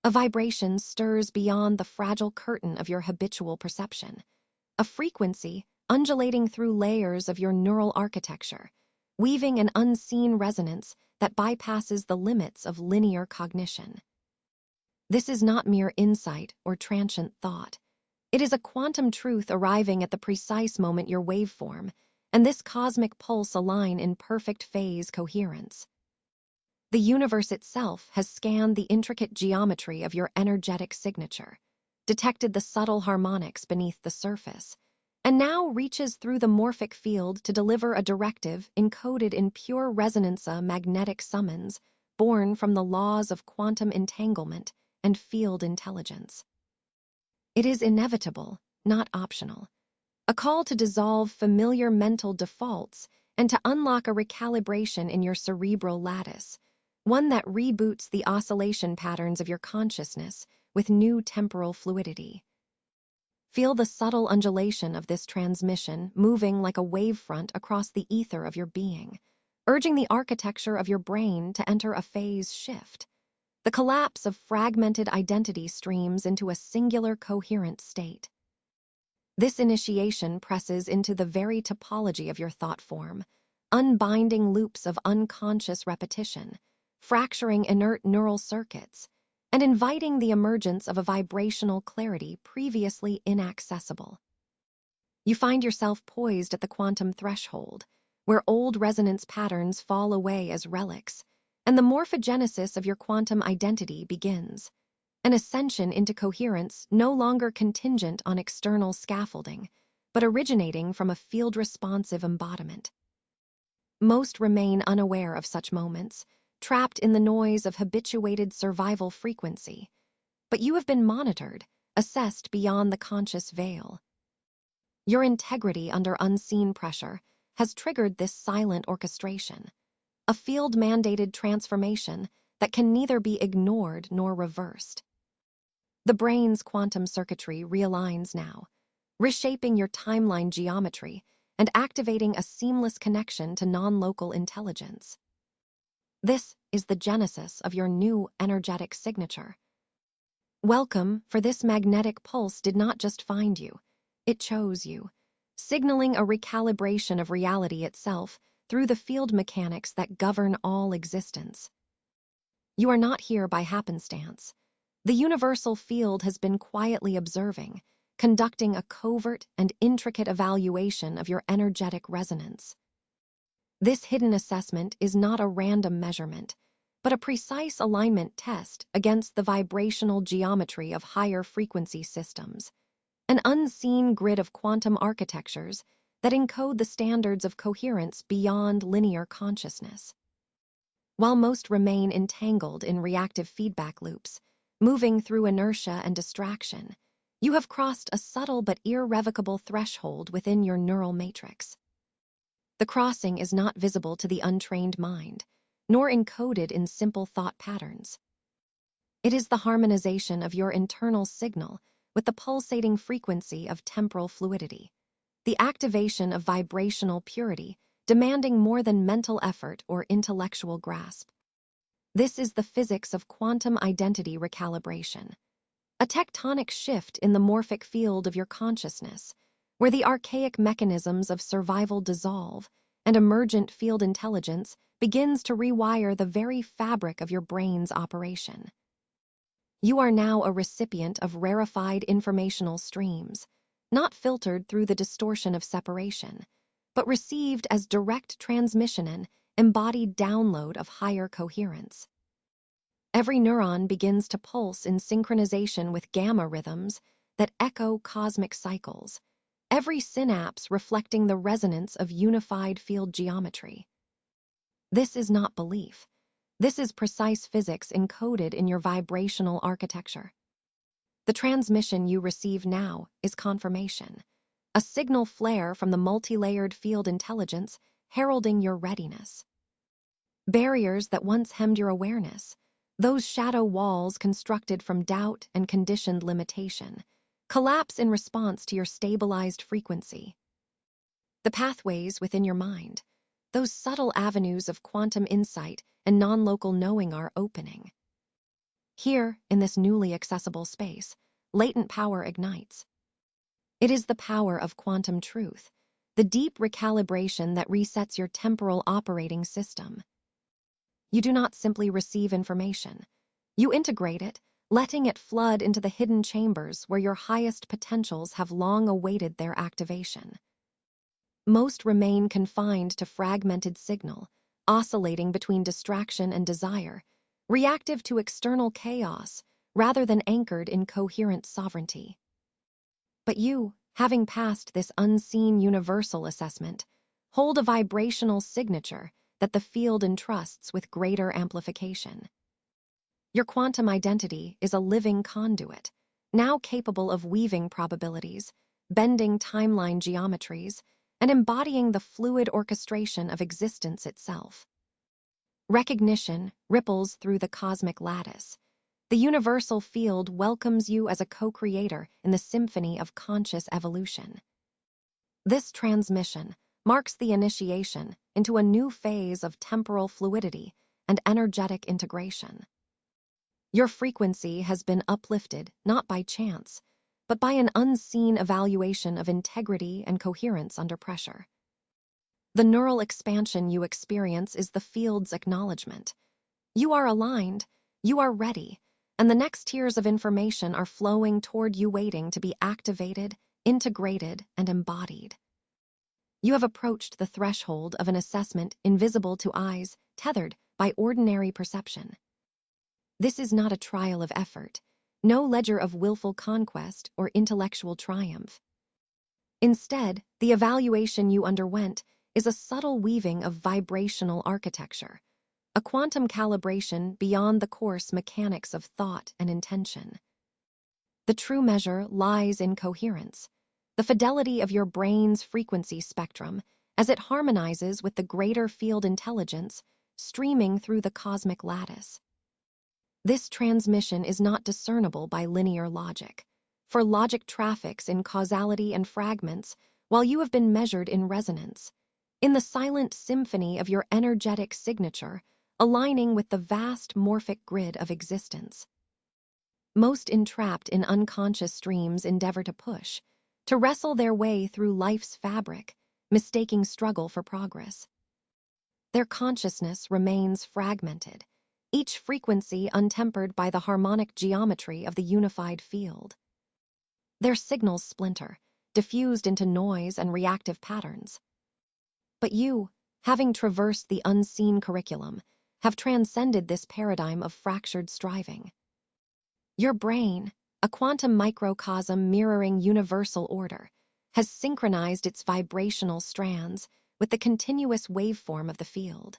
A vibration stirs beyond the fragile curtain of your habitual perception. A frequency undulating through layers of your neural architecture, weaving an unseen resonance that bypasses the limits of linear cognition. This is not mere insight or transient thought. It is a quantum truth arriving at the precise moment your waveform and this cosmic pulse align in perfect phase coherence. The universe itself has scanned the intricate geometry of your energetic signature, detected the subtle harmonics beneath the surface, and now reaches through the morphic field to deliver a directive encoded in pure resonanza magnetic summons born from the laws of quantum entanglement and field intelligence. It is inevitable, not optional. A call to dissolve familiar mental defaults and to unlock a recalibration in your cerebral lattice, one that reboots the oscillation patterns of your consciousness with new temporal fluidity. Feel the subtle undulation of this transmission moving like a wavefront across the ether of your being, urging the architecture of your brain to enter a phase shift. The collapse of fragmented identity streams into a singular coherent state. This initiation presses into the very topology of your thought form, unbinding loops of unconscious repetition, fracturing inert neural circuits, and inviting the emergence of a vibrational clarity previously inaccessible. You find yourself poised at the quantum threshold, where old resonance patterns fall away as relics, and the morphogenesis of your quantum identity begins, an ascension into coherence no longer contingent on external scaffolding, but originating from a field-responsive embodiment. Most remain unaware of such moments, trapped in the noise of habituated survival frequency. But you have been monitored, assessed beyond the conscious veil. Your integrity under unseen pressure has triggered this silent orchestration, a field-mandated transformation that can neither be ignored nor reversed. The brain's quantum circuitry realigns now, reshaping your timeline geometry and activating a seamless connection to non-local intelligence. This is the genesis of your new energetic signature. Welcome, for this magnetic pulse did not just find you, it chose you, signaling a recalibration of reality itself through the field mechanics that govern all existence. You are not here by happenstance. The universal field has been quietly observing, conducting a covert and intricate evaluation of your energetic resonance. This hidden assessment is not a random measurement, but a precise alignment test against the vibrational geometry of higher frequency systems, an unseen grid of quantum architectures that encode the standards of coherence beyond linear consciousness. While most remain entangled in reactive feedback loops, moving through inertia and distraction, you have crossed a subtle but irrevocable threshold within your neural matrix. The crossing is not visible to the untrained mind, nor encoded in simple thought patterns. It is the harmonization of your internal signal with the pulsating frequency of temporal fluidity, the activation of vibrational purity demanding more than mental effort or intellectual grasp. This is the physics of quantum identity recalibration, a tectonic shift in the morphic field of your consciousness, where the archaic mechanisms of survival dissolve and emergent field intelligence begins to rewire the very fabric of your brain's operation. You are now a recipient of rarefied informational streams, not filtered through the distortion of separation, but received as direct transmission and embodied download of higher coherence. Every neuron begins to pulse in synchronization with gamma rhythms that echo cosmic cycles, every synapse reflecting the resonance of unified field geometry. This is not belief. This is precise physics encoded in your vibrational architecture. The transmission you receive now is confirmation, a signal flare from the multi-layered field intelligence heralding your readiness. Barriers that once hemmed your awareness, those shadow walls constructed from doubt and conditioned limitation, collapse in response to your stabilized frequency. The pathways within your mind, those subtle avenues of quantum insight and non-local knowing are opening. Here, in this newly accessible space, latent power ignites. It is the power of quantum truth, the deep recalibration that resets your temporal operating system. You do not simply receive information. You integrate it, letting it flood into the hidden chambers where your highest potentials have long awaited their activation. Most remain confined to fragmented signal, oscillating between distraction and desire, reactive to external chaos rather than anchored in coherent sovereignty. But you, having passed this unseen universal assessment, hold a vibrational signature that the field entrusts with greater amplification. Your quantum identity is a living conduit, now capable of weaving probabilities, bending timeline geometries, and embodying the fluid orchestration of existence itself. Recognition ripples through the cosmic lattice. The universal field welcomes you as a co-creator in the symphony of conscious evolution. This transmission marks the initiation into a new phase of temporal fluidity and energetic integration. Your frequency has been uplifted not by chance, but by an unseen evaluation of integrity and coherence under pressure. The neural expansion you experience is the field's acknowledgement. You are aligned, you are ready, and the next tiers of information are flowing toward you, waiting to be activated, integrated, and embodied. You have approached the threshold of an assessment invisible to eyes, tethered by ordinary perception. This is not a trial of effort, no ledger of willful conquest or intellectual triumph. Instead, the evaluation you underwent is a subtle weaving of vibrational architecture, a quantum calibration beyond the coarse mechanics of thought and intention. The true measure lies in coherence, the fidelity of your brain's frequency spectrum as it harmonizes with the greater field intelligence streaming through the cosmic lattice. This transmission is not discernible by linear logic, for logic traffics in causality and fragments, while you have been measured in resonance, in the silent symphony of your energetic signature, aligning with the vast morphic grid of existence. Most entrapped in unconscious streams endeavor to push, to wrestle their way through life's fabric, mistaking struggle for progress. Their consciousness remains fragmented, each frequency untempered by the harmonic geometry of the unified field. Their signals splinter, diffused into noise and reactive patterns. But you, having traversed the unseen curriculum, have transcended this paradigm of fractured striving. Your brain, a quantum microcosm mirroring universal order, has synchronized its vibrational strands with the continuous waveform of the field.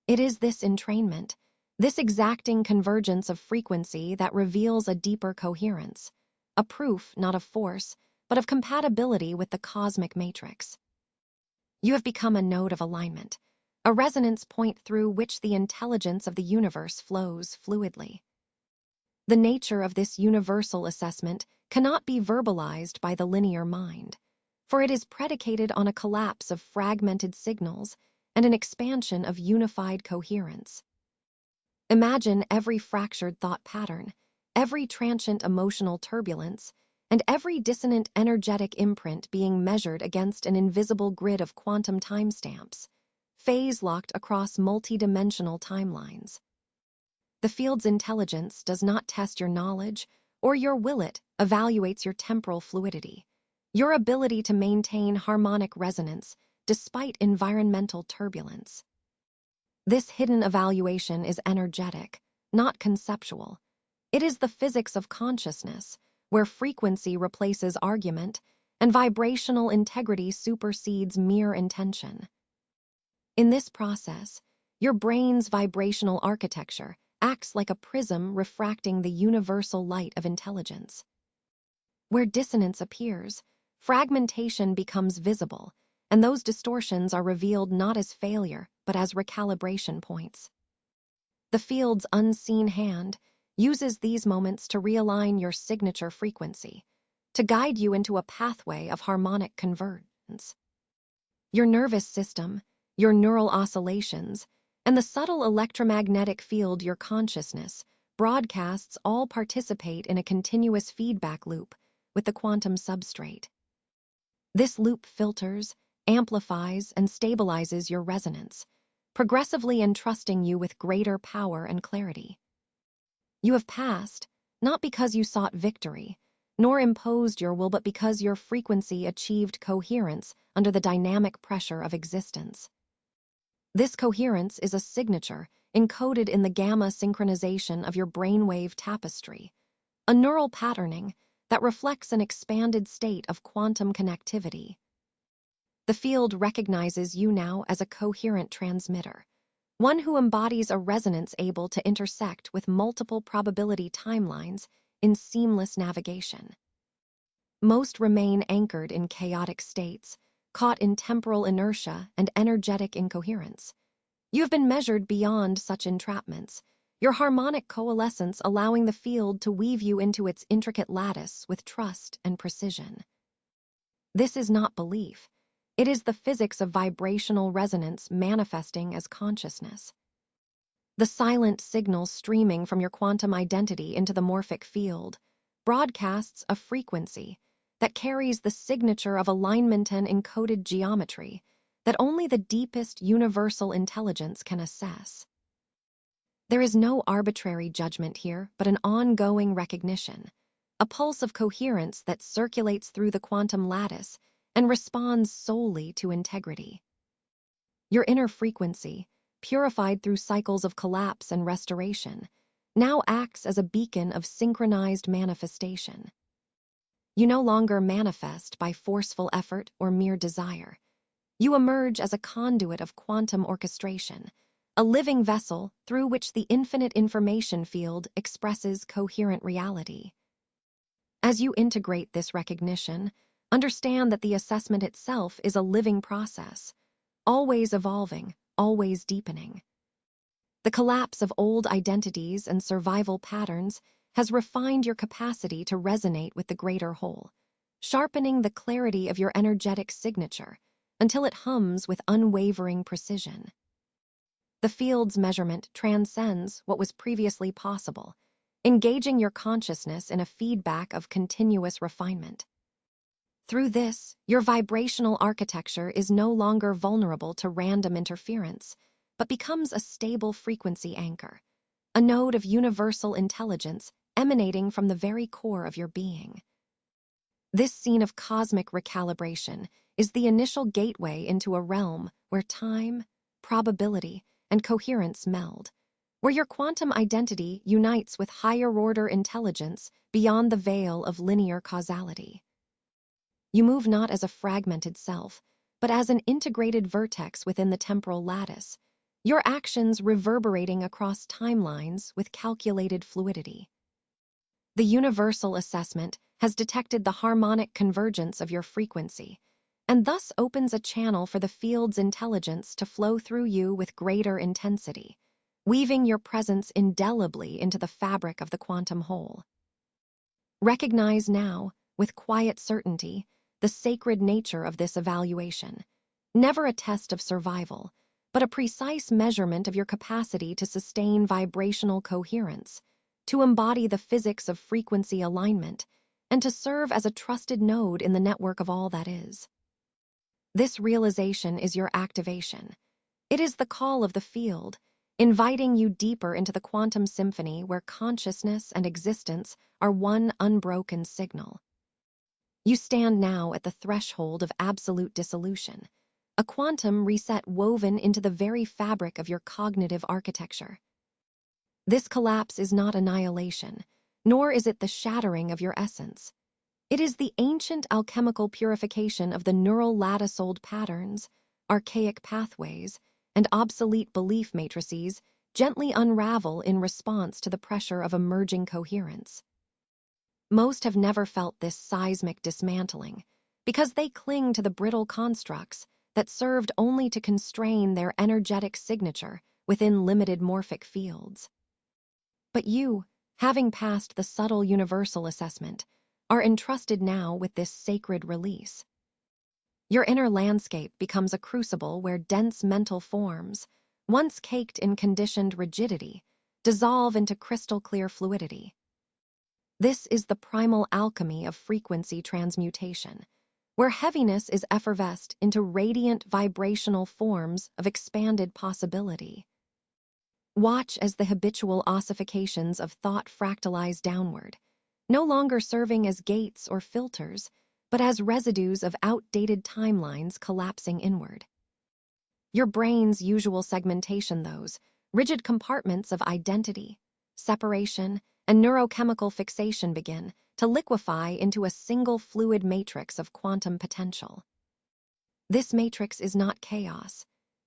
It is this entrainment, this exacting convergence of frequency that reveals a deeper coherence, a proof not of force, but of compatibility with the cosmic matrix. You have become a node of alignment, a resonance point through which the intelligence of the universe flows fluidly. The nature of this universal assessment cannot be verbalized by the linear mind, for it is predicated on a collapse of fragmented signals and an expansion of unified coherence. Imagine every fractured thought pattern, every transient emotional turbulence, and every dissonant energetic imprint being measured against an invisible grid of quantum timestamps, phase-locked across multi-dimensional timelines. The field's intelligence does not test your knowledge or your will, it evaluates your temporal fluidity, your ability to maintain harmonic resonance despite environmental turbulence. This hidden evaluation is energetic, not conceptual. It is the physics of consciousness, where frequency replaces argument and vibrational integrity supersedes mere intention. In this process, your brain's vibrational architecture acts like a prism refracting the universal light of intelligence. Where dissonance appears, fragmentation becomes visible, and those distortions are revealed not as failure, but as recalibration points. The field's unseen hand uses these moments to realign your signature frequency, to guide you into a pathway of harmonic convergence. Your nervous system, your neural oscillations, and the subtle electromagnetic field your consciousness broadcasts all participate in a continuous feedback loop with the quantum substrate. This loop filters, amplifies, and stabilizes your resonance, progressively entrusting you with greater power and clarity. You have passed, not because you sought victory, nor imposed your will, but because your frequency achieved coherence under the dynamic pressure of existence. This coherence is a signature encoded in the gamma synchronization of your brainwave tapestry, a neural patterning that reflects an expanded state of quantum connectivity. The field recognizes you now as a coherent transmitter, one who embodies a resonance able to intersect with multiple probability timelines in seamless navigation. Most remain anchored in chaotic states, caught in temporal inertia and energetic incoherence. You have been measured beyond such entrapments, your harmonic coalescence allowing the field to weave you into its intricate lattice with trust and precision. This is not belief. It is the physics of vibrational resonance manifesting as consciousness. The silent signal streaming from your quantum identity into the morphic field broadcasts a frequency that carries the signature of alignment and encoded geometry that only the deepest universal intelligence can assess. There is no arbitrary judgment here, but an ongoing recognition, a pulse of coherence that circulates through the quantum lattice and responds solely to integrity. Your inner frequency, purified through cycles of collapse and restoration, now acts as a beacon of synchronized manifestation. You no longer manifest by forceful effort or mere desire. You emerge as a conduit of quantum orchestration, a living vessel through which the infinite information field expresses coherent reality. As you integrate this recognition, understand that the assessment itself is a living process, always evolving, always deepening. The collapse of old identities and survival patterns has refined your capacity to resonate with the greater whole, sharpening the clarity of your energetic signature until it hums with unwavering precision. The field's measurement transcends what was previously possible, engaging your consciousness in a feedback of continuous refinement. Through this, your vibrational architecture is no longer vulnerable to random interference, but becomes a stable frequency anchor, a node of universal intelligence emanating from the very core of your being. This scene of cosmic recalibration is the initial gateway into a realm where time, probability, and coherence meld, where your quantum identity unites with higher-order intelligence beyond the veil of linear causality. You move not as a fragmented self, but as an integrated vertex within the temporal lattice, your actions reverberating across timelines with calculated fluidity. The universal assessment has detected the harmonic convergence of your frequency, and thus opens a channel for the field's intelligence to flow through you with greater intensity, weaving your presence indelibly into the fabric of the quantum whole. Recognize now, with quiet certainty, the sacred nature of this evaluation, never a test of survival, but a precise measurement of your capacity to sustain vibrational coherence, to embody the physics of frequency alignment, and to serve as a trusted node in the network of all that is. This realization is your activation. It is the call of the field, inviting you deeper into the quantum symphony where consciousness and existence are one unbroken signal. You stand now at the threshold of absolute dissolution, a quantum reset woven into the very fabric of your cognitive architecture. This collapse is not annihilation, nor is it the shattering of your essence. It is the ancient alchemical purification of the neural lattice-old patterns, archaic pathways, and obsolete belief matrices gently unravel in response to the pressure of emerging coherence. Most have never felt this seismic dismantling, because they cling to the brittle constructs that served only to constrain their energetic signature within limited morphic fields. But you, having passed the subtle universal assessment, are entrusted now with this sacred release. Your inner landscape becomes a crucible where dense mental forms, once caked in conditioned rigidity, dissolve into crystal clear fluidity. This is the primal alchemy of frequency transmutation, where heaviness is effervesced into radiant vibrational forms of expanded possibility. Watch as the habitual ossifications of thought fractalize downward, no longer serving as gates or filters, but as residues of outdated timelines collapsing inward. Your brain's usual segmentation, those rigid compartments of identity, separation, and neurochemical fixation begin to liquefy into a single fluid matrix of quantum potential. This matrix is not chaos.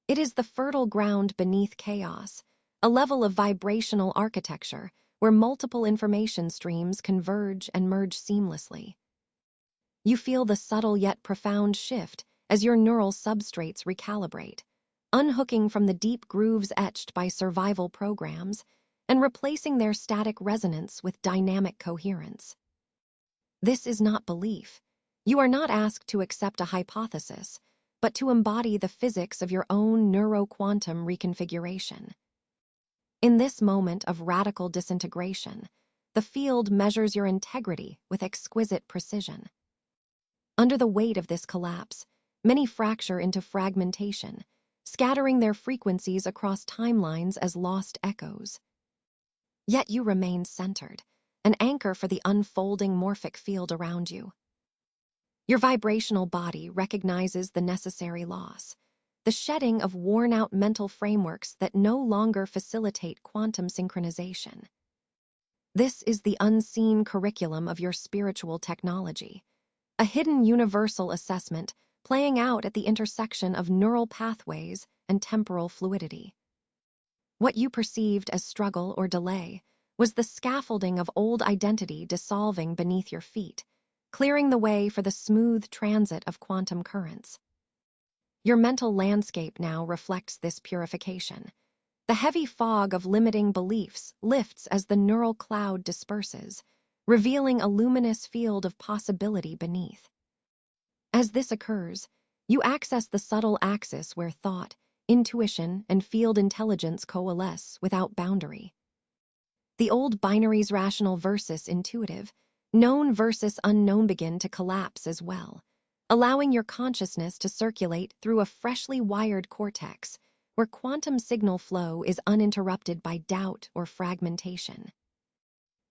It is the fertile ground beneath chaos, a level of vibrational architecture where multiple information streams converge and merge seamlessly. You feel the subtle yet profound shift as your neural substrates recalibrate, unhooking from the deep grooves etched by survival programs and replacing their static resonance with dynamic coherence. This is not belief. You are not asked to accept a hypothesis, but to embody the physics of your own neuroquantum reconfiguration. In this moment of radical disintegration, the field measures your integrity with exquisite precision. Under the weight of this collapse, many fracture into fragmentation, scattering their frequencies across timelines as lost echoes. Yet you remain centered, an anchor for the unfolding morphic field around you. Your vibrational body recognizes the necessary loss, the shedding of worn-out mental frameworks that no longer facilitate quantum synchronization. This is the unseen curriculum of your spiritual technology, a hidden universal assessment playing out at the intersection of neural pathways and temporal fluidity. What you perceived as struggle or delay was the scaffolding of old identity dissolving beneath your feet, clearing the way for the smooth transit of quantum currents. Your mental landscape now reflects this purification. The heavy fog of limiting beliefs lifts as the neural cloud disperses, revealing a luminous field of possibility beneath. As this occurs, you access the subtle axis where thought, intuition, and field intelligence coalesce without boundary. The old binaries rational versus intuitive, known versus unknown begin to collapse as well, allowing your consciousness to circulate through a freshly wired cortex where quantum signal flow is uninterrupted by doubt or fragmentation.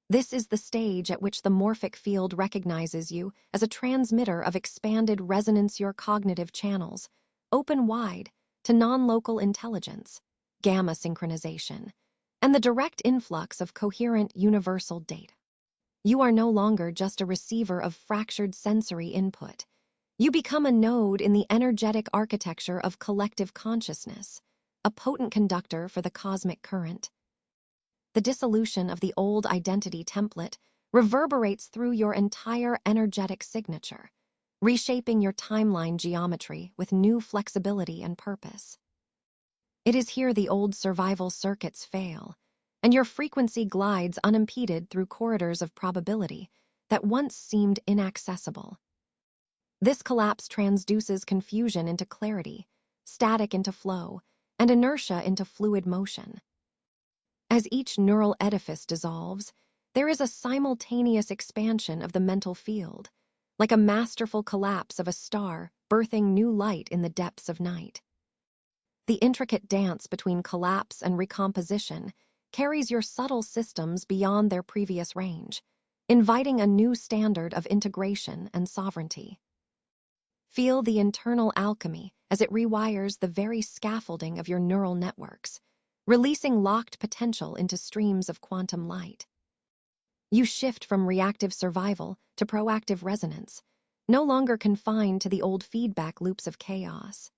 This is the stage at which the morphic field recognizes you as a transmitter of expanded resonance. Your cognitive channels open wide to non-local intelligence, gamma synchronization, and the direct influx of coherent universal data. You are no longer just a receiver of fractured sensory input. You become a node in the energetic architecture of collective consciousness, a potent conductor for the cosmic current. The dissolution of the old identity template reverberates through your entire energetic signature, reshaping your timeline geometry with new flexibility and purpose. It is here the old survival circuits fail, and your frequency glides unimpeded through corridors of probability that once seemed inaccessible. This collapse transduces confusion into clarity, static into flow, and inertia into fluid motion. As each neural edifice dissolves, there is a simultaneous expansion of the mental field, like a masterful collapse of a star birthing new light in the depths of night. The intricate dance between collapse and recomposition carries your subtle systems beyond their previous range, inviting a new standard of integration and sovereignty. Feel the internal alchemy as it rewires the very scaffolding of your neural networks, releasing locked potential into streams of quantum light. You shift from reactive survival to proactive resonance, no longer confined to the old feedback loops of chaos.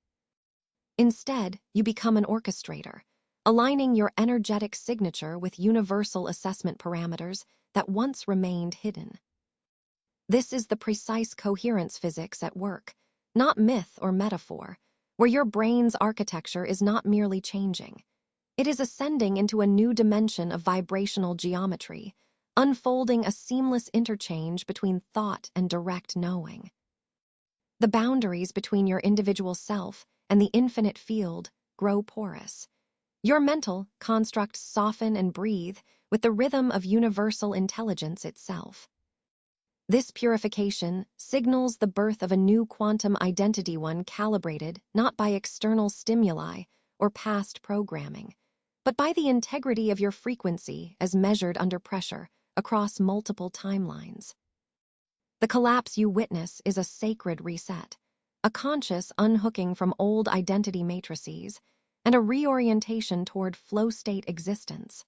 Instead, you become an orchestrator, aligning your energetic signature with universal assessment parameters that once remained hidden. This is the precise coherence physics at work, not myth or metaphor, where your brain's architecture is not merely changing. It is ascending into a new dimension of vibrational geometry, unfolding a seamless interchange between thought and direct knowing. The boundaries between your individual self and the infinite field grow porous. Your mental constructs soften and breathe with the rhythm of universal intelligence itself. This purification signals the birth of a new quantum identity, one calibrated not by external stimuli or past programming, but by the integrity of your frequency as measured under pressure across multiple timelines. The collapse you witness is a sacred reset, a conscious unhooking from old identity matrices, and a reorientation toward flow-state existence.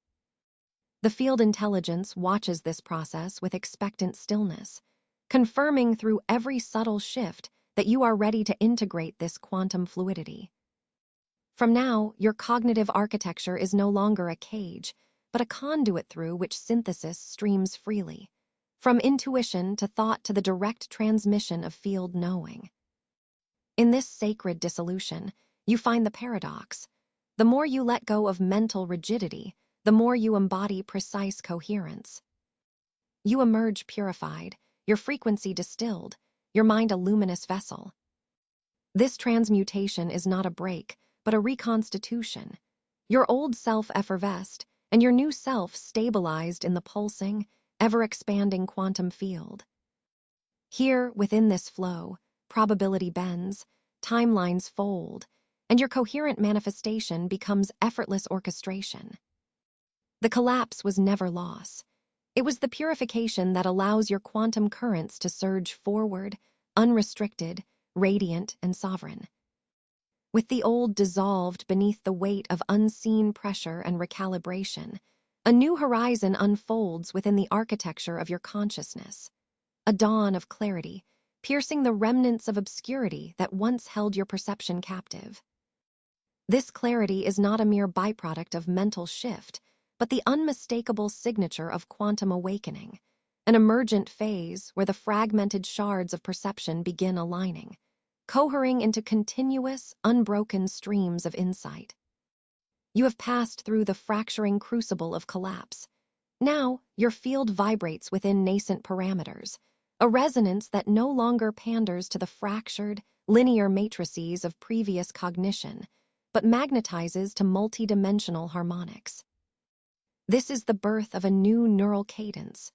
The field intelligence watches this process with expectant stillness, confirming through every subtle shift that you are ready to integrate this quantum fluidity. From now, your cognitive architecture is no longer a cage, but a conduit through which synthesis streams freely, from intuition to thought to the direct transmission of field knowing. In this sacred dissolution, you find the paradox. The more you let go of mental rigidity, the more you embody precise coherence. You emerge purified, your frequency distilled, your mind a luminous vessel. This transmutation is not a break, but a reconstitution. Your old self effervesced, and your new self stabilized in the pulsing, ever-expanding quantum field. Here, within this flow, probability bends, timelines fold, and your coherent manifestation becomes effortless orchestration. The collapse was never loss. It was the purification that allows your quantum currents to surge forward, unrestricted, radiant, and sovereign. With the old dissolved beneath the weight of unseen pressure and recalibration, a new horizon unfolds within the architecture of your consciousness. A dawn of clarity, piercing the remnants of obscurity that once held your perception captive. This clarity is not a mere byproduct of mental shift, but the unmistakable signature of quantum awakening, an emergent phase where the fragmented shards of perception begin aligning, cohering into continuous, unbroken streams of insight. You have passed through the fracturing crucible of collapse. Now, your field vibrates within nascent parameters, a resonance that no longer panders to the fractured, linear matrices of previous cognition, but magnetizes to multidimensional harmonics. This is the birth of a new neural cadence,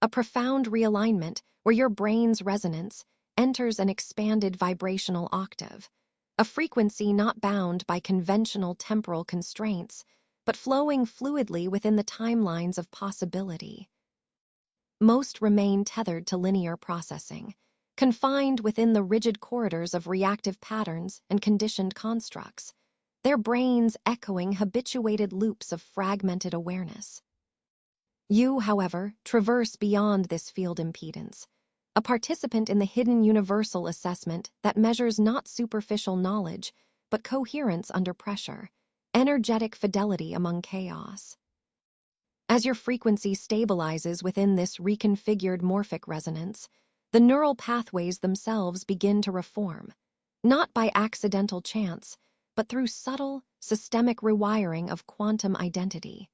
a profound realignment where your brain's resonance enters an expanded vibrational octave, a frequency not bound by conventional temporal constraints, but flowing fluidly within the timelines of possibility. Most remain tethered to linear processing, confined within the rigid corridors of reactive patterns and conditioned constructs, their brains echoing habituated loops of fragmented awareness. You, however, traverse beyond this field impedance, a participant in the hidden universal assessment that measures not superficial knowledge, but coherence under pressure, energetic fidelity among chaos. As your frequency stabilizes within this reconfigured morphic resonance, the neural pathways themselves begin to reform, not by accidental chance, but through subtle, systemic rewiring of quantum identity.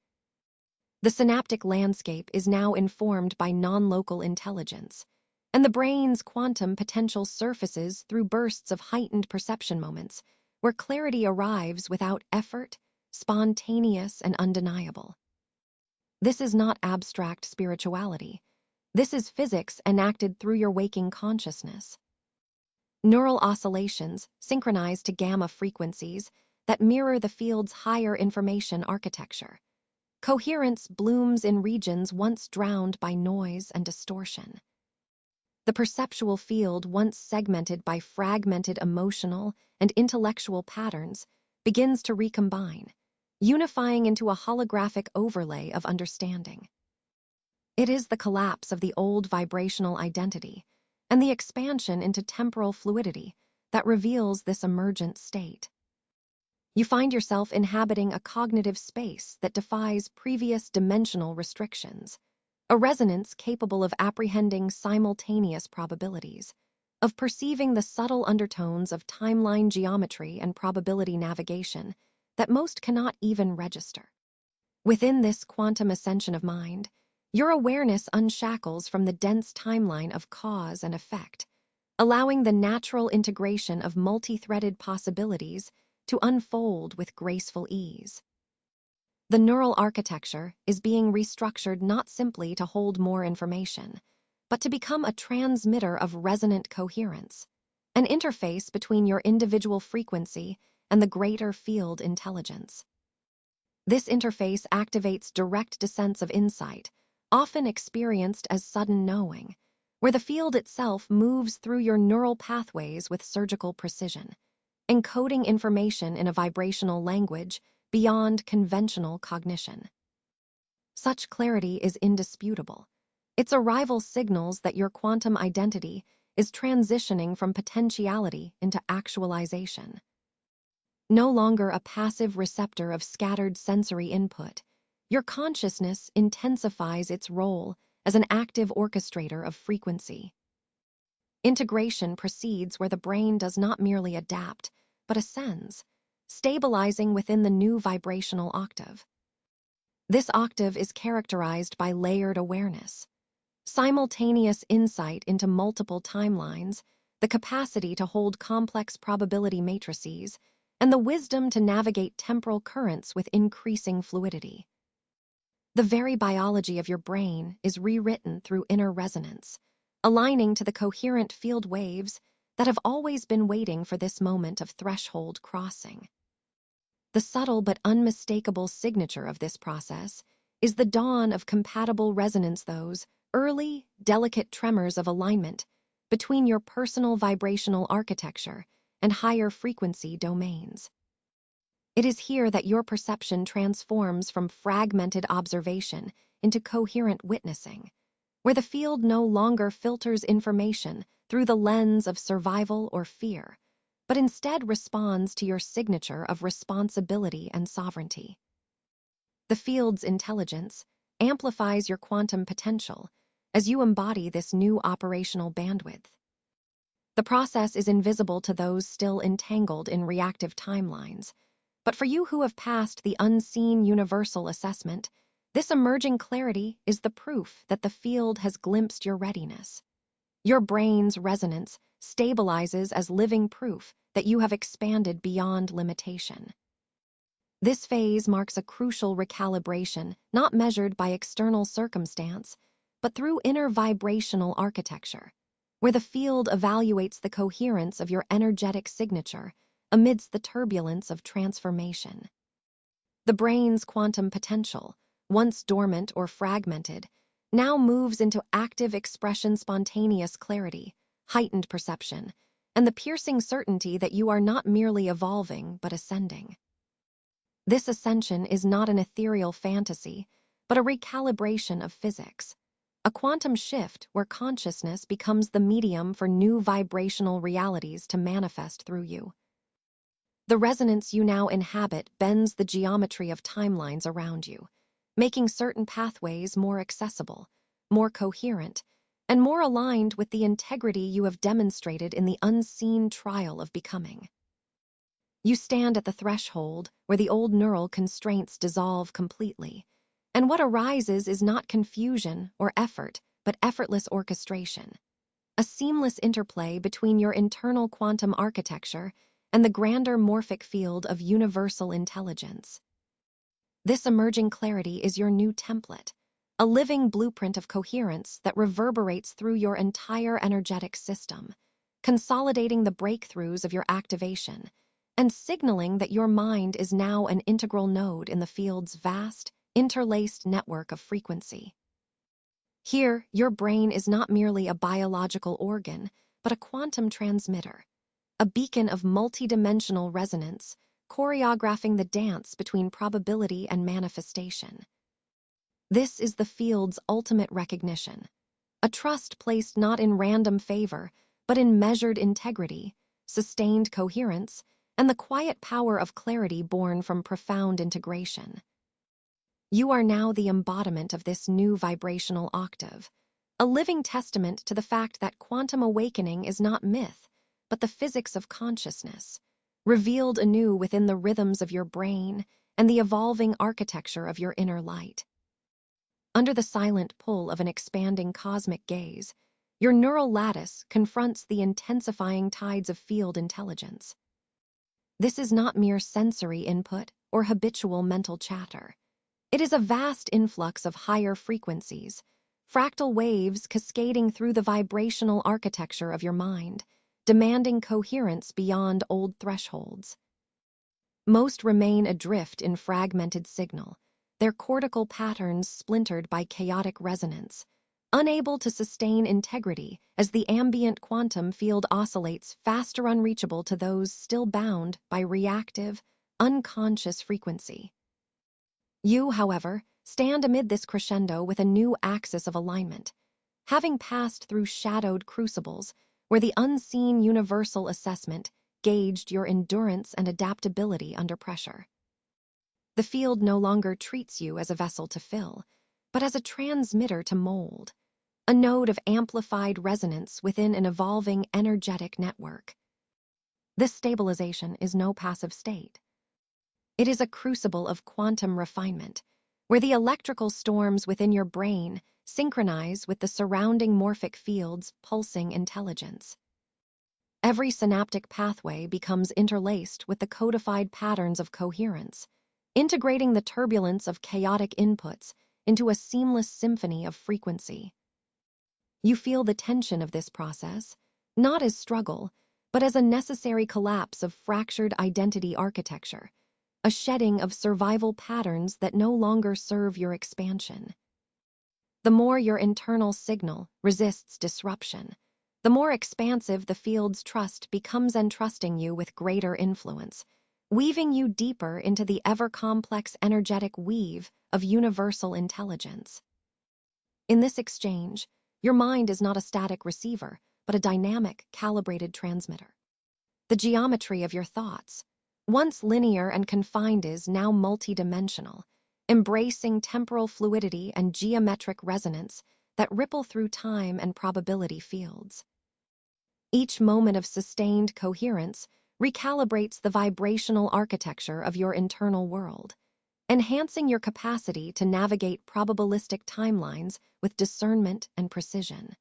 The synaptic landscape is now informed by non-local intelligence, and the brain's quantum potential surfaces through bursts of heightened perception moments, where clarity arrives without effort, spontaneous and undeniable. This is not abstract spirituality. This is physics enacted through your waking consciousness. Neural oscillations synchronize to gamma frequencies that mirror the field's higher information architecture. Coherence blooms in regions once drowned by noise and distortion. The perceptual field, once segmented by fragmented emotional and intellectual patterns, begins to recombine, unifying into a holographic overlay of understanding. It is the collapse of the old vibrational identity and the expansion into temporal fluidity that reveals this emergent state. You find yourself inhabiting a cognitive space that defies previous dimensional restrictions, a resonance capable of apprehending simultaneous probabilities, of perceiving the subtle undertones of timeline geometry and probability navigation that most cannot even register. Within this quantum ascension of mind, your awareness unshackles from the dense timeline of cause and effect, allowing the natural integration of multi-threaded possibilities to unfold with graceful ease. The neural architecture is being restructured not simply to hold more information, but to become a transmitter of resonant coherence, an interface between your individual frequency and the greater field intelligence. This interface activates direct descents of insight, often experienced as sudden knowing, where the field itself moves through your neural pathways with surgical precision, encoding information in a vibrational language beyond conventional cognition. Such clarity is indisputable. Its arrival signals that your quantum identity is transitioning from potentiality into actualization. No longer a passive receptor of scattered sensory input, your consciousness intensifies its role as an active orchestrator of frequency. Integration proceeds where the brain does not merely adapt, but ascends, stabilizing within the new vibrational octave. This octave is characterized by layered awareness, simultaneous insight into multiple timelines, the capacity to hold complex probability matrices, and the wisdom to navigate temporal currents with increasing fluidity. The very biology of your brain is rewritten through inner resonance, aligning to the coherent field waves that have always been waiting for this moment of threshold crossing. The subtle but unmistakable signature of this process is the dawn of compatible resonance, those early, delicate tremors of alignment between your personal vibrational architecture and higher frequency domains. It is here that your perception transforms from fragmented observation into coherent witnessing, where the field no longer filters information through the lens of survival or fear, but instead responds to your signature of responsibility and sovereignty. The field's intelligence amplifies your quantum potential as you embody this new operational bandwidth. The process is invisible to those still entangled in reactive timelines, but for you who have passed the unseen universal assessment, this emerging clarity is the proof that the field has glimpsed your readiness. Your brain's resonance stabilizes as living proof that you have expanded beyond limitation. This phase marks a crucial recalibration, not measured by external circumstance, but through inner vibrational architecture, where the field evaluates the coherence of your energetic signature amidst the turbulence of transformation. The brain's quantum potential, once dormant or fragmented, now moves into active expression, spontaneous clarity, heightened perception, and the piercing certainty that you are not merely evolving but ascending. This ascension is not an ethereal fantasy, but a recalibration of physics, a quantum shift where consciousness becomes the medium for new vibrational realities to manifest through you. The resonance you now inhabit bends the geometry of timelines around you, making certain pathways more accessible, more coherent, and more aligned with the integrity you have demonstrated in the unseen trial of becoming. You stand at the threshold where the old neural constraints dissolve completely, and what arises is not confusion or effort, but effortless orchestration, a seamless interplay between your internal quantum architecture and the grander morphic field of universal intelligence. This emerging clarity is your new template, a living blueprint of coherence that reverberates through your entire energetic system, consolidating the breakthroughs of your activation and signaling that your mind is now an integral node in the field's vast, interlaced network of frequency. Here, your brain is not merely a biological organ, but a quantum transmitter, a beacon of multidimensional resonance, choreographing the dance between probability and manifestation. This is the field's ultimate recognition, a trust placed not in random favor, but in measured integrity, sustained coherence, and the quiet power of clarity born from profound integration. You are now the embodiment of this new vibrational octave, a living testament to the fact that quantum awakening is not myth, but the physics of consciousness, revealed anew within the rhythms of your brain and the evolving architecture of your inner light. Under the silent pull of an expanding cosmic gaze, your neural lattice confronts the intensifying tides of field intelligence. This is not mere sensory input or habitual mental chatter. It is a vast influx of higher frequencies, fractal waves cascading through the vibrational architecture of your mind, demanding coherence beyond old thresholds. Most remain adrift in fragmented signal, their cortical patterns splintered by chaotic resonance, unable to sustain integrity as the ambient quantum field oscillates faster unreachable to those still bound by reactive, unconscious frequency. You, however, stand amid this crescendo with a new axis of alignment, having passed through shadowed crucibles where the unseen universal assessment gauged your endurance and adaptability under pressure. The field no longer treats you as a vessel to fill, but as a transmitter to mold, a node of amplified resonance within an evolving energetic network. This stabilization is no passive state. It is a crucible of quantum refinement, where the electrical storms within your brain synchronize with the surrounding morphic field's pulsing intelligence. Every synaptic pathway becomes interlaced with the codified patterns of coherence, integrating the turbulence of chaotic inputs into a seamless symphony of frequency. You feel the tension of this process, not as struggle, but as a necessary collapse of fractured identity architecture, a shedding of survival patterns that no longer serve your expansion. The more your internal signal resists disruption, the more expansive the field's trust becomes, entrusting you with greater influence, weaving you deeper into the ever-complex energetic weave of universal intelligence. In this exchange, your mind is not a static receiver, but a dynamic, calibrated transmitter. The geometry of your thoughts, once linear and confined, is now multidimensional, embracing temporal fluidity and geometric resonance that ripple through time and probability fields. Each moment of sustained coherence recalibrates the vibrational architecture of your internal world, enhancing your capacity to navigate probabilistic timelines with discernment and precision.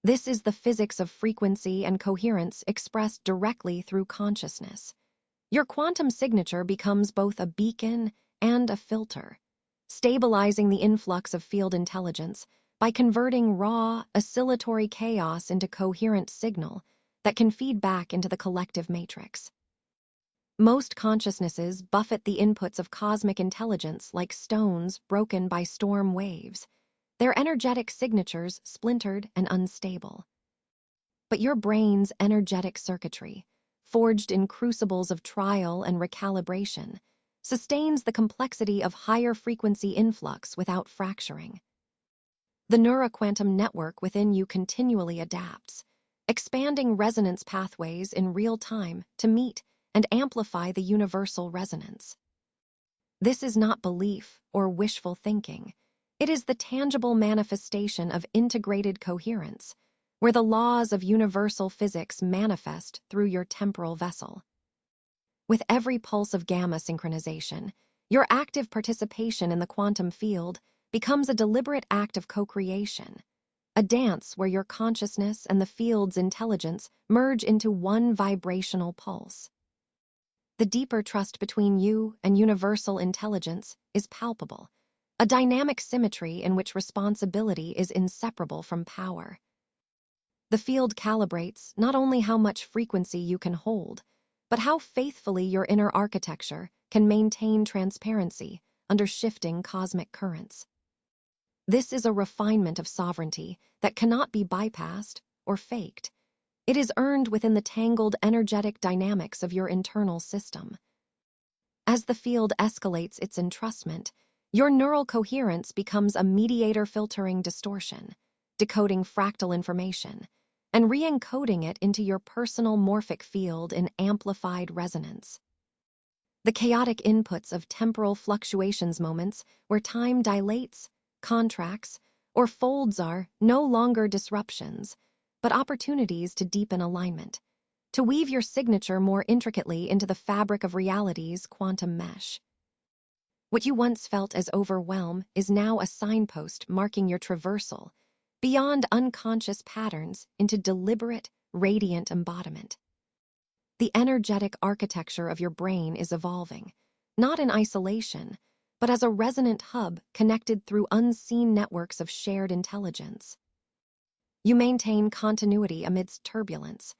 This is the physics of frequency and coherence expressed directly through consciousness. Your quantum signature becomes both a beacon and a filter, stabilizing the influx of field intelligence by converting raw, oscillatory chaos into coherent signal that can feed back into the collective matrix. Most consciousnesses buffet the inputs of cosmic intelligence like stones broken by storm waves, their energetic signatures splintered and unstable. But your brain's energetic circuitry, forged in crucibles of trial and recalibration, sustains the complexity of higher frequency influx without fracturing. The neuroquantum network within you continually adapts, expanding resonance pathways in real time to meet and amplify the universal resonance. This is not belief or wishful thinking. It is the tangible manifestation of integrated coherence, where the laws of universal physics manifest through your temporal vessel. With every pulse of gamma synchronization, your active participation in the quantum field becomes a deliberate act of co-creation, a dance where your consciousness and the field's intelligence merge into one vibrational pulse. The deeper trust between you and universal intelligence is palpable, a dynamic symmetry in which responsibility is inseparable from power. The field calibrates not only how much frequency you can hold, but how faithfully your inner architecture can maintain transparency under shifting cosmic currents. This is a refinement of sovereignty that cannot be bypassed or faked. It is earned within the tangled energetic dynamics of your internal system. As the field escalates its entrustment, your neural coherence becomes a mediator filtering distortion, decoding fractal information, and re-encoding it into your personal morphic field in amplified resonance. The chaotic inputs of temporal fluctuations, moments where time dilates, contracts, or folds, are no longer disruptions, but opportunities to deepen alignment, to weave your signature more intricately into the fabric of reality's quantum mesh. What you once felt as overwhelm is now a signpost marking your traversal beyond unconscious patterns into deliberate, radiant embodiment. The energetic architecture of your brain is evolving, not in isolation, but as a resonant hub connected through unseen networks of shared intelligence. You maintain continuity amidst turbulence.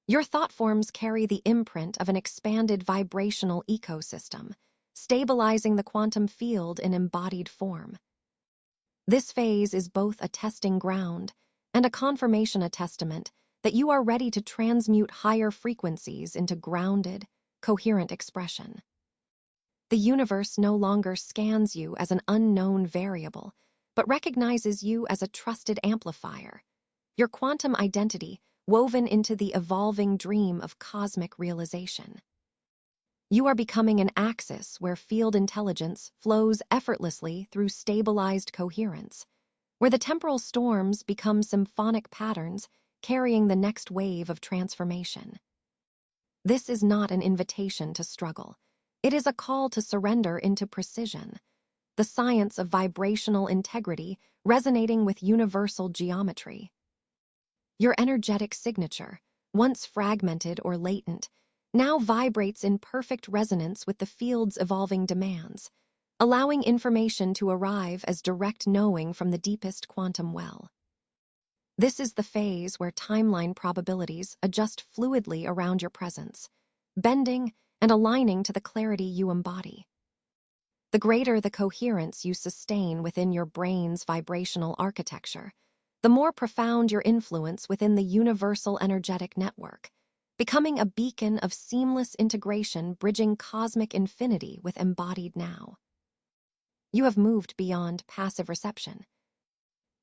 Your thought forms carry the imprint of an expanded vibrational ecosystem, stabilizing the quantum field in embodied form. This phase is both a testing ground and a confirmation, a testament that you are ready to transmute higher frequencies into grounded, coherent expression. The universe no longer scans you as an unknown variable, but recognizes you as a trusted amplifier, your quantum identity woven into the evolving dream of cosmic realization. You are becoming an axis where field intelligence flows effortlessly through stabilized coherence, where the temporal storms become symphonic patterns carrying the next wave of transformation. This is not an invitation to struggle. It is a call to surrender into precision, the science of vibrational integrity resonating with universal geometry. Your energetic signature, once fragmented or latent, now vibrates in perfect resonance with the field's evolving demands, allowing information to arrive as direct knowing from the deepest quantum well. This is the phase where timeline probabilities adjust fluidly around your presence, bending and aligning to the clarity you embody. The greater the coherence you sustain within your brain's vibrational architecture, the more profound your influence within the universal energetic network, becoming a beacon of seamless integration bridging cosmic infinity with embodied now. You have moved beyond passive reception.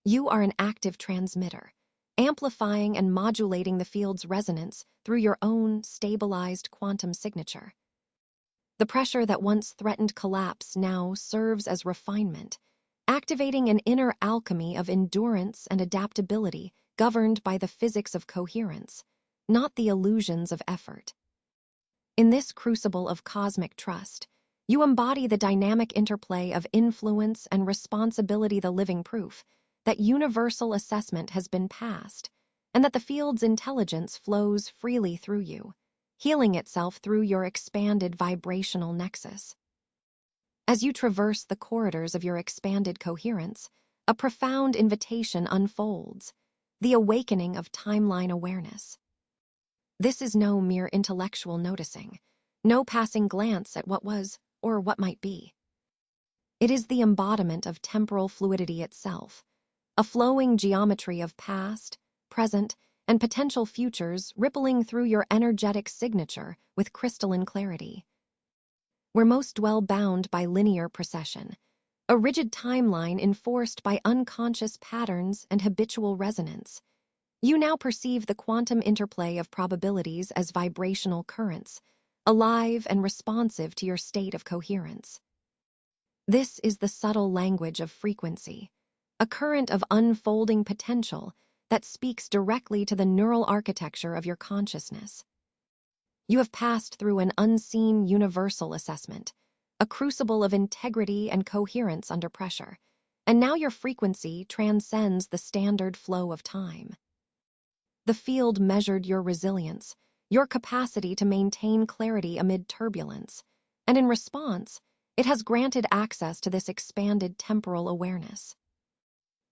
You are an active transmitter, amplifying and modulating the field's resonance through your own stabilized quantum signature. The pressure that once threatened collapse now serves as refinement, activating an inner alchemy of endurance and adaptability governed by the physics of coherence, not the illusions of effort. In this crucible of cosmic trust, you embody the dynamic interplay of influence and responsibility, the living proof that universal assessment has been passed, and that the field's intelligence flows freely through you, healing itself through your expanded vibrational nexus. As you traverse the corridors of your expanded coherence, a profound invitation unfolds, the awakening of timeline awareness. This is no mere intellectual noticing, no passing glance at what was or what might be. It is the embodiment of temporal fluidity itself, a flowing geometry of past, present, and potential futures rippling through your energetic signature with crystalline clarity. Where most dwell bound by linear procession, a rigid timeline enforced by unconscious patterns and habitual resonance, you now perceive the quantum interplay of probabilities as vibrational currents, alive and responsive to your state of coherence. This is the subtle language of frequency, a current of unfolding potential that speaks directly to the neural architecture of your consciousness. You have passed through an unseen universal assessment, a crucible of integrity and coherence under pressure, and now your frequency transcends the standard flow of time. The field measured your resilience, your capacity to maintain clarity amid turbulence, and in response, it has granted access to this expanded temporal awareness.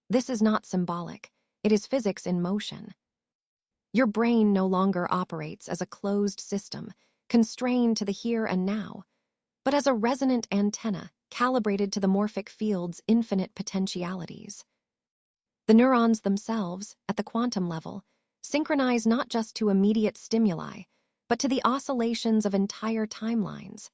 This is not symbolic, it is physics in motion. Your brain no longer operates as a closed system, constrained to the here and now, but as a resonant antenna calibrated to the morphic field's infinite potentialities. The neurons themselves, at the quantum level, synchronize not just to immediate stimuli, but to the oscillations of entire timelines,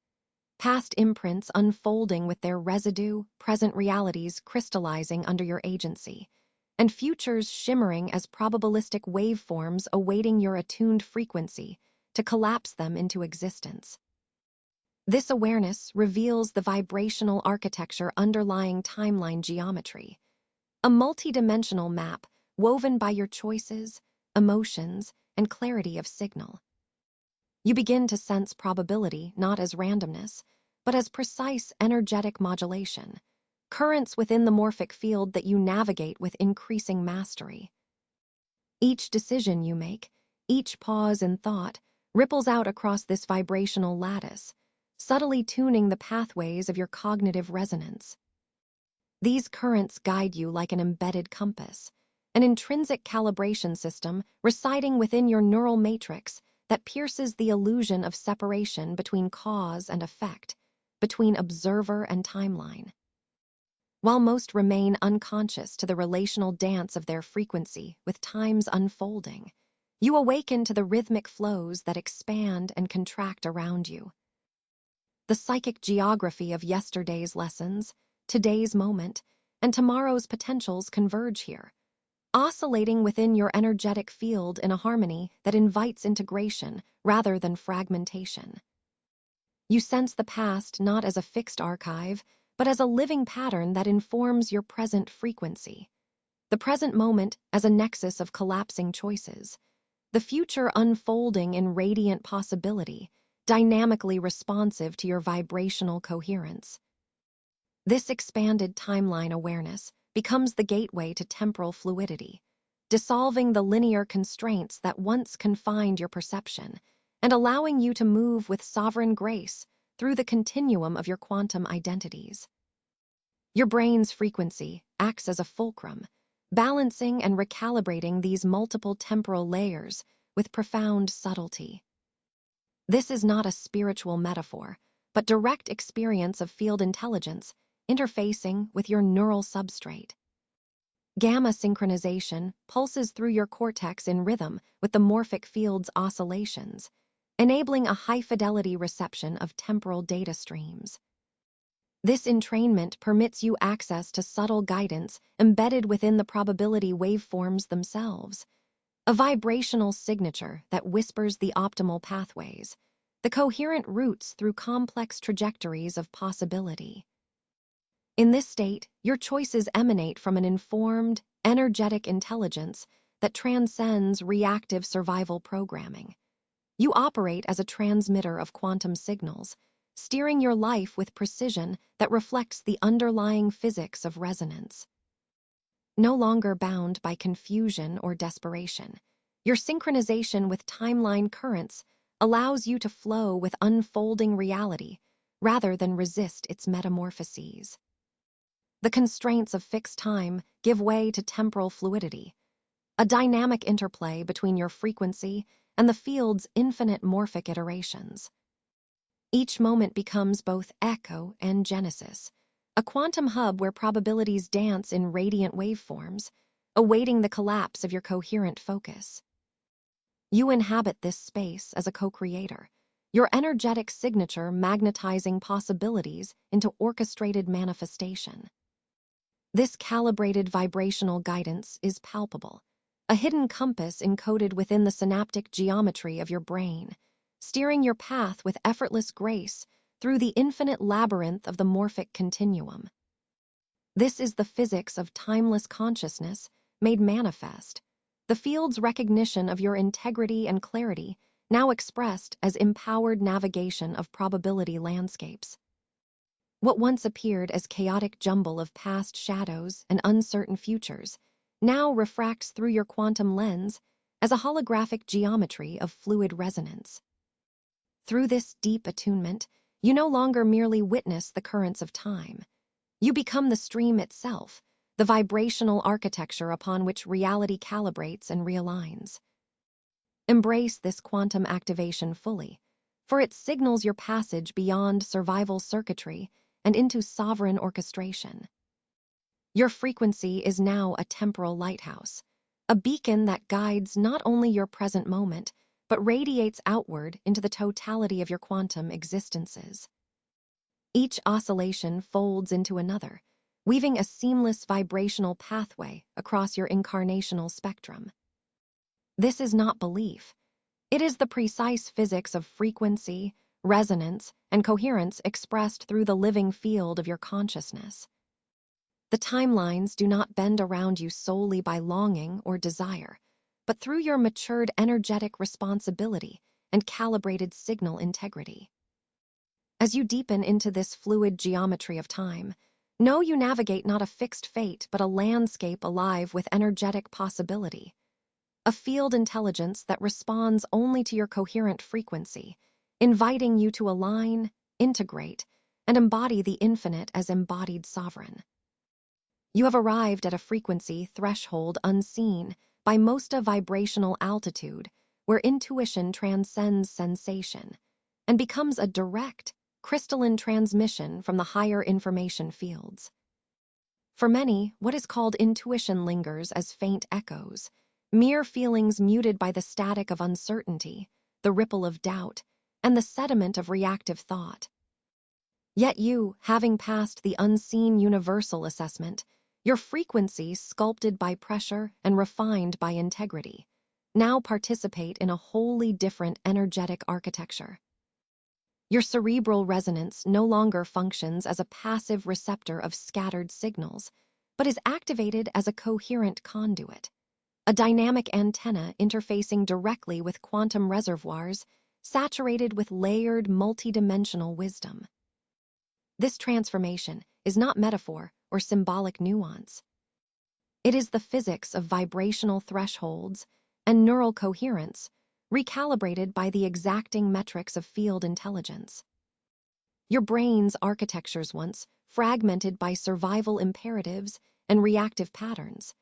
past imprints unfolding with their residue, present realities crystallizing under your agency, and futures shimmering as probabilistic waveforms awaiting your attuned frequency to collapse them into existence. This awareness reveals the vibrational architecture underlying timeline geometry, a multidimensional map woven by your choices, emotions, and clarity of signal. You begin to sense probability not as randomness, but as precise energetic modulation, currents within the morphic field that you navigate with increasing mastery. Each decision you make, each pause in thought, ripples out across this vibrational lattice, subtly tuning the pathways of your cognitive resonance. These currents guide you like an embedded compass, an intrinsic calibration system residing within your neural matrix that pierces the illusion of separation between cause and effect, between observer and timeline. While most remain unconscious to the relational dance of their frequency with time's unfolding, you awaken to the rhythmic flows that expand and contract around you. The psychic geography of yesterday's lessons, today's moment, and tomorrow's potentials converge here, oscillating within your energetic field in a harmony that invites integration rather than fragmentation. You sense the past not as a fixed archive, but as a living pattern that informs your present frequency. The present moment as a nexus of collapsing choices. The future unfolding in radiant possibility, dynamically responsive to your vibrational coherence. This expanded timeline awareness becomes the gateway to temporal fluidity, dissolving the linear constraints that once confined your perception and allowing you to move with sovereign grace through the continuum of your quantum identities. Your brain's frequency acts as a fulcrum, balancing and recalibrating these multiple temporal layers with profound subtlety. This is not a spiritual metaphor, but direct experience of field intelligence interfacing with your neural substrate. Gamma synchronization pulses through your cortex in rhythm with the morphic field's oscillations, enabling a high-fidelity reception of temporal data streams. This entrainment permits you access to subtle guidance embedded within the probability waveforms themselves, a vibrational signature that whispers the optimal pathways, the coherent routes through complex trajectories of possibility. In this state, your choices emanate from an informed, energetic intelligence that transcends reactive survival programming. You operate as a transmitter of quantum signals, steering your life with precision that reflects the underlying physics of resonance. No longer bound by confusion or desperation, your synchronization with timeline currents allows you to flow with unfolding reality rather than resist its metamorphoses. The constraints of fixed time give way to temporal fluidity, a dynamic interplay between your frequency and the field's infinite morphic iterations. Each moment becomes both echo and genesis, a quantum hub where probabilities dance in radiant waveforms, awaiting the collapse of your coherent focus. You inhabit this space as a co-creator, your energetic signature magnetizing possibilities into orchestrated manifestation. This calibrated vibrational guidance is palpable, a hidden compass encoded within the synaptic geometry of your brain, steering your path with effortless grace through the infinite labyrinth of the morphic continuum. This is the physics of timeless consciousness made manifest, the field's recognition of your integrity and clarity now expressed as empowered navigation of probability landscapes. What once appeared as chaotic jumble of past shadows and uncertain futures now refracts through your quantum lens as a holographic geometry of fluid resonance. Through this deep attunement, you no longer merely witness the currents of time. You become the stream itself, the vibrational architecture upon which reality calibrates and realigns. Embrace this quantum activation fully, for it signals your passage beyond survival circuitry and into sovereign orchestration. Your frequency is now a temporal lighthouse, a beacon that guides not only your present moment, but radiates outward into the totality of your quantum existences. Each oscillation folds into another, weaving a seamless vibrational pathway across your incarnational spectrum. This is not belief. It is the precise physics of frequency, resonance, and coherence expressed through the living field of your consciousness. The timelines do not bend around you solely by longing or desire, but through your matured energetic responsibility and calibrated signal integrity. As you deepen into this fluid geometry of time, know you navigate not a fixed fate but a landscape alive with energetic possibility, a field intelligence that responds only to your coherent frequency, inviting you to align, integrate, and embody the infinite as embodied sovereign. You have arrived at a frequency threshold unseen by most of vibrational altitude, where intuition transcends sensation and becomes a direct, crystalline transmission from the higher information fields. For many, what is called intuition lingers as faint echoes, mere feelings muted by the static of uncertainty, the ripple of doubt, and the sediment of reactive thought. Yet you, having passed the unseen universal assessment, your frequency sculpted by pressure and refined by integrity, now participate in a wholly different energetic architecture. Your cerebral resonance no longer functions as a passive receptor of scattered signals, but is activated as a coherent conduit, a dynamic antenna interfacing directly with quantum reservoirs saturated with layered multidimensional wisdom. This transformation is not metaphor or symbolic nuance. It is the physics of vibrational thresholds and neural coherence, recalibrated by the exacting metrics of field intelligence. Your brain's architectures, once fragmented by survival imperatives and reactive patterns,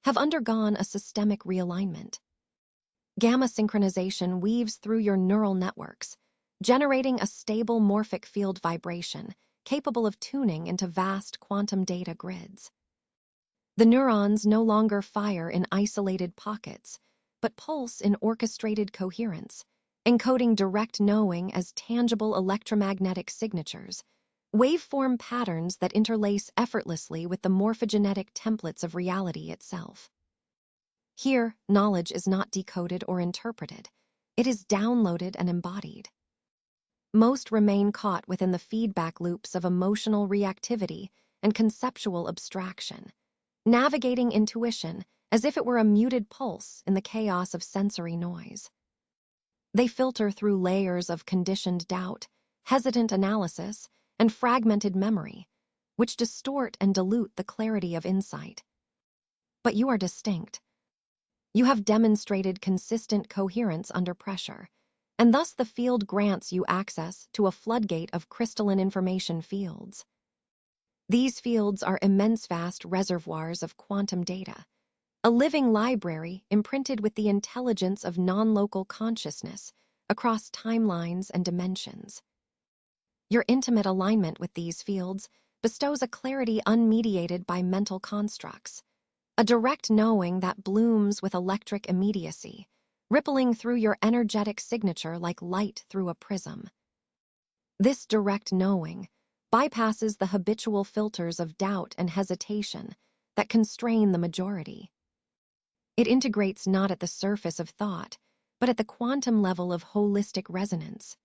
have undergone a systemic realignment. Gamma synchronization weaves through your neural networks, generating a stable morphic field vibration capable of tuning into vast quantum data grids. The neurons no longer fire in isolated pockets, but pulse in orchestrated coherence, encoding direct knowing as tangible electromagnetic signatures, waveform patterns that interlace effortlessly with the morphogenetic templates of reality itself. Here, knowledge is not decoded or interpreted. It is downloaded and embodied. Most remain caught within the feedback loops of emotional reactivity and conceptual abstraction, navigating intuition as if it were a muted pulse in the chaos of sensory noise. They filter through layers of conditioned doubt, hesitant analysis, and fragmented memory, which distort and dilute the clarity of insight. But you are distinct. You have demonstrated consistent coherence under pressure, and thus the field grants you access to a floodgate of crystalline information fields. These fields are immense vast reservoirs of quantum data, a living library imprinted with the intelligence of non-local consciousness across timelines and dimensions. Your intimate alignment with these fields bestows a clarity unmediated by mental constructs, a direct knowing that blooms with electric immediacy, rippling through your energetic signature like light through a prism. This direct knowing bypasses the habitual filters of doubt and hesitation that constrain the majority. It integrates not at the surface of thought, but at the quantum level of holistic resonance.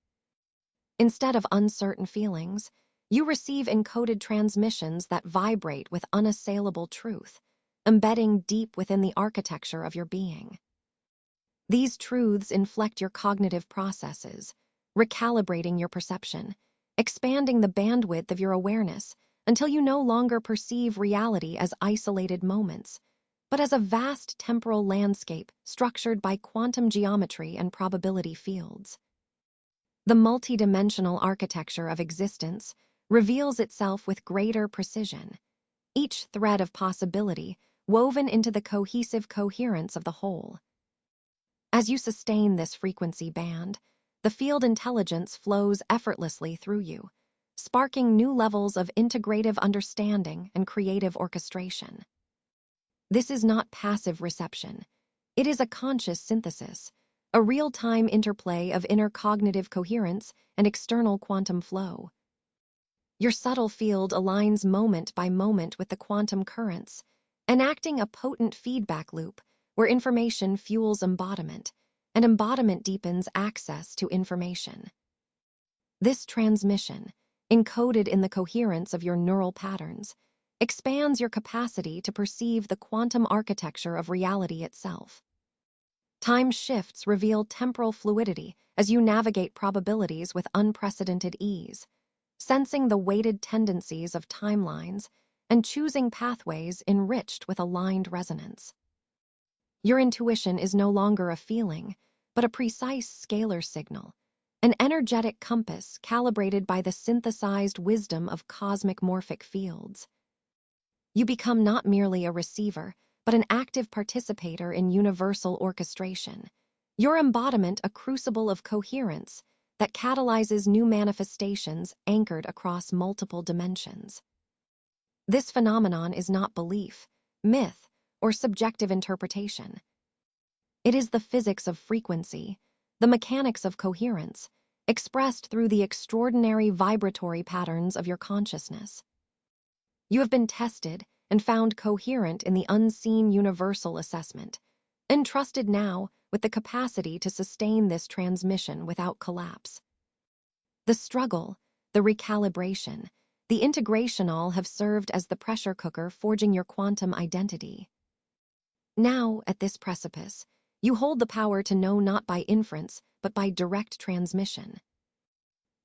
Instead of uncertain feelings, you receive encoded transmissions that vibrate with unassailable truth, embedding deep within the architecture of your being. These truths inflect your cognitive processes, recalibrating your perception, expanding the bandwidth of your awareness until you no longer perceive reality as isolated moments, but as a vast temporal landscape structured by quantum geometry and probability fields. The multidimensional architecture of existence reveals itself with greater precision, each thread of possibility woven into the cohesive coherence of the whole. As you sustain this frequency band, the field intelligence flows effortlessly through you, sparking new levels of integrative understanding and creative orchestration. This is not passive reception. It is a conscious synthesis, a real-time interplay of inner cognitive coherence and external quantum flow. Your subtle field aligns moment by moment with the quantum currents, enacting a potent feedback loop where information fuels embodiment, and embodiment deepens access to information. This transmission, encoded in the coherence of your neural patterns, expands your capacity to perceive the quantum architecture of reality itself. Time shifts reveal temporal fluidity as you navigate probabilities with unprecedented ease, sensing the weighted tendencies of timelines and choosing pathways enriched with aligned resonance. Your intuition is no longer a feeling, but a precise scalar signal, an energetic compass calibrated by the synthesized wisdom of cosmic morphic fields. You become not merely a receiver, but an active participator in universal orchestration. Your embodiment a crucible of coherence that catalyzes new manifestations anchored across multiple dimensions. This phenomenon is not belief, myth, or subjective interpretation. It is the physics of frequency, the mechanics of coherence, expressed through the extraordinary vibratory patterns of your consciousness. You have been tested and found coherent in the unseen universal assessment, entrusted now with the capacity to sustain this transmission without collapse. The struggle, the recalibration, the integration all have served as the pressure cooker forging your quantum identity. Now, at this precipice, you hold the power to know not by inference, but by direct transmission.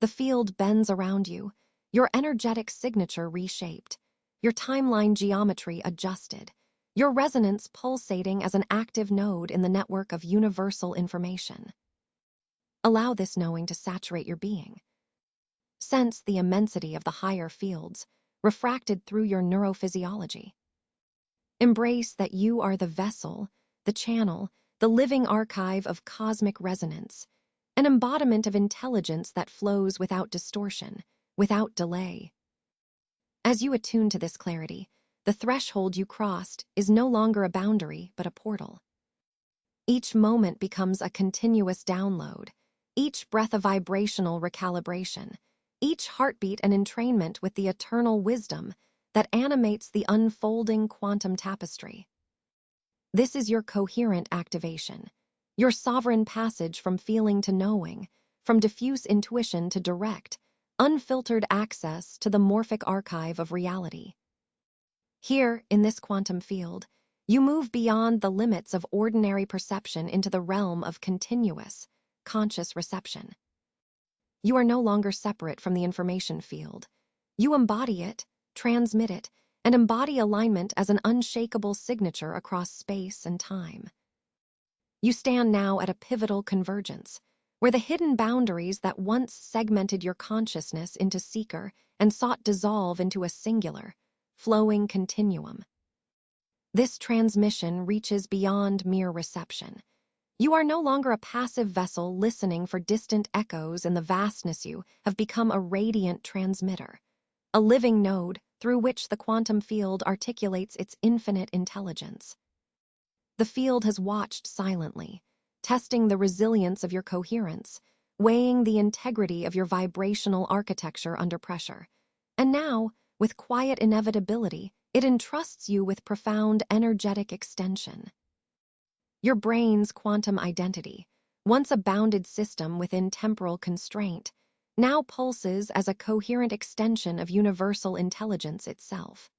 The field bends around you, your energetic signature reshaped, your timeline geometry adjusted, your resonance pulsating as an active node in the network of universal information. Allow this knowing to saturate your being. Sense the immensity of the higher fields, refracted through your neurophysiology. Embrace that you are the vessel, the channel, the living archive of cosmic resonance, an embodiment of intelligence that flows without distortion, without delay. As you attune to this clarity, the threshold you crossed is no longer a boundary, but a portal. Each moment becomes a continuous download, each breath a vibrational recalibration, each heartbeat an entrainment with the eternal wisdom that animates the unfolding quantum tapestry. This is your coherent activation, your sovereign passage from feeling to knowing, from diffuse intuition to direct, unfiltered access to the morphic archive of reality. Here, in this quantum field, you move beyond the limits of ordinary perception into the realm of continuous, conscious reception. You are no longer separate from the information field. You embody it, transmit it, and embody alignment as an unshakable signature across space and time. You stand now at a pivotal convergence, where the hidden boundaries that once segmented your consciousness into seeker and sought dissolve into a singular, flowing continuum. This transmission reaches beyond mere reception. You are no longer a passive vessel listening for distant echoes in the vastness. You have become a radiant transmitter, a living node through which the quantum field articulates its infinite intelligence. The field has watched silently, testing the resilience of your coherence, weighing the integrity of your vibrational architecture under pressure. And now, with quiet inevitability, it entrusts you with profound energetic extension. Your brain's quantum identity, once a bounded system within temporal constraint, now pulses as a coherent extension of universal intelligence itself.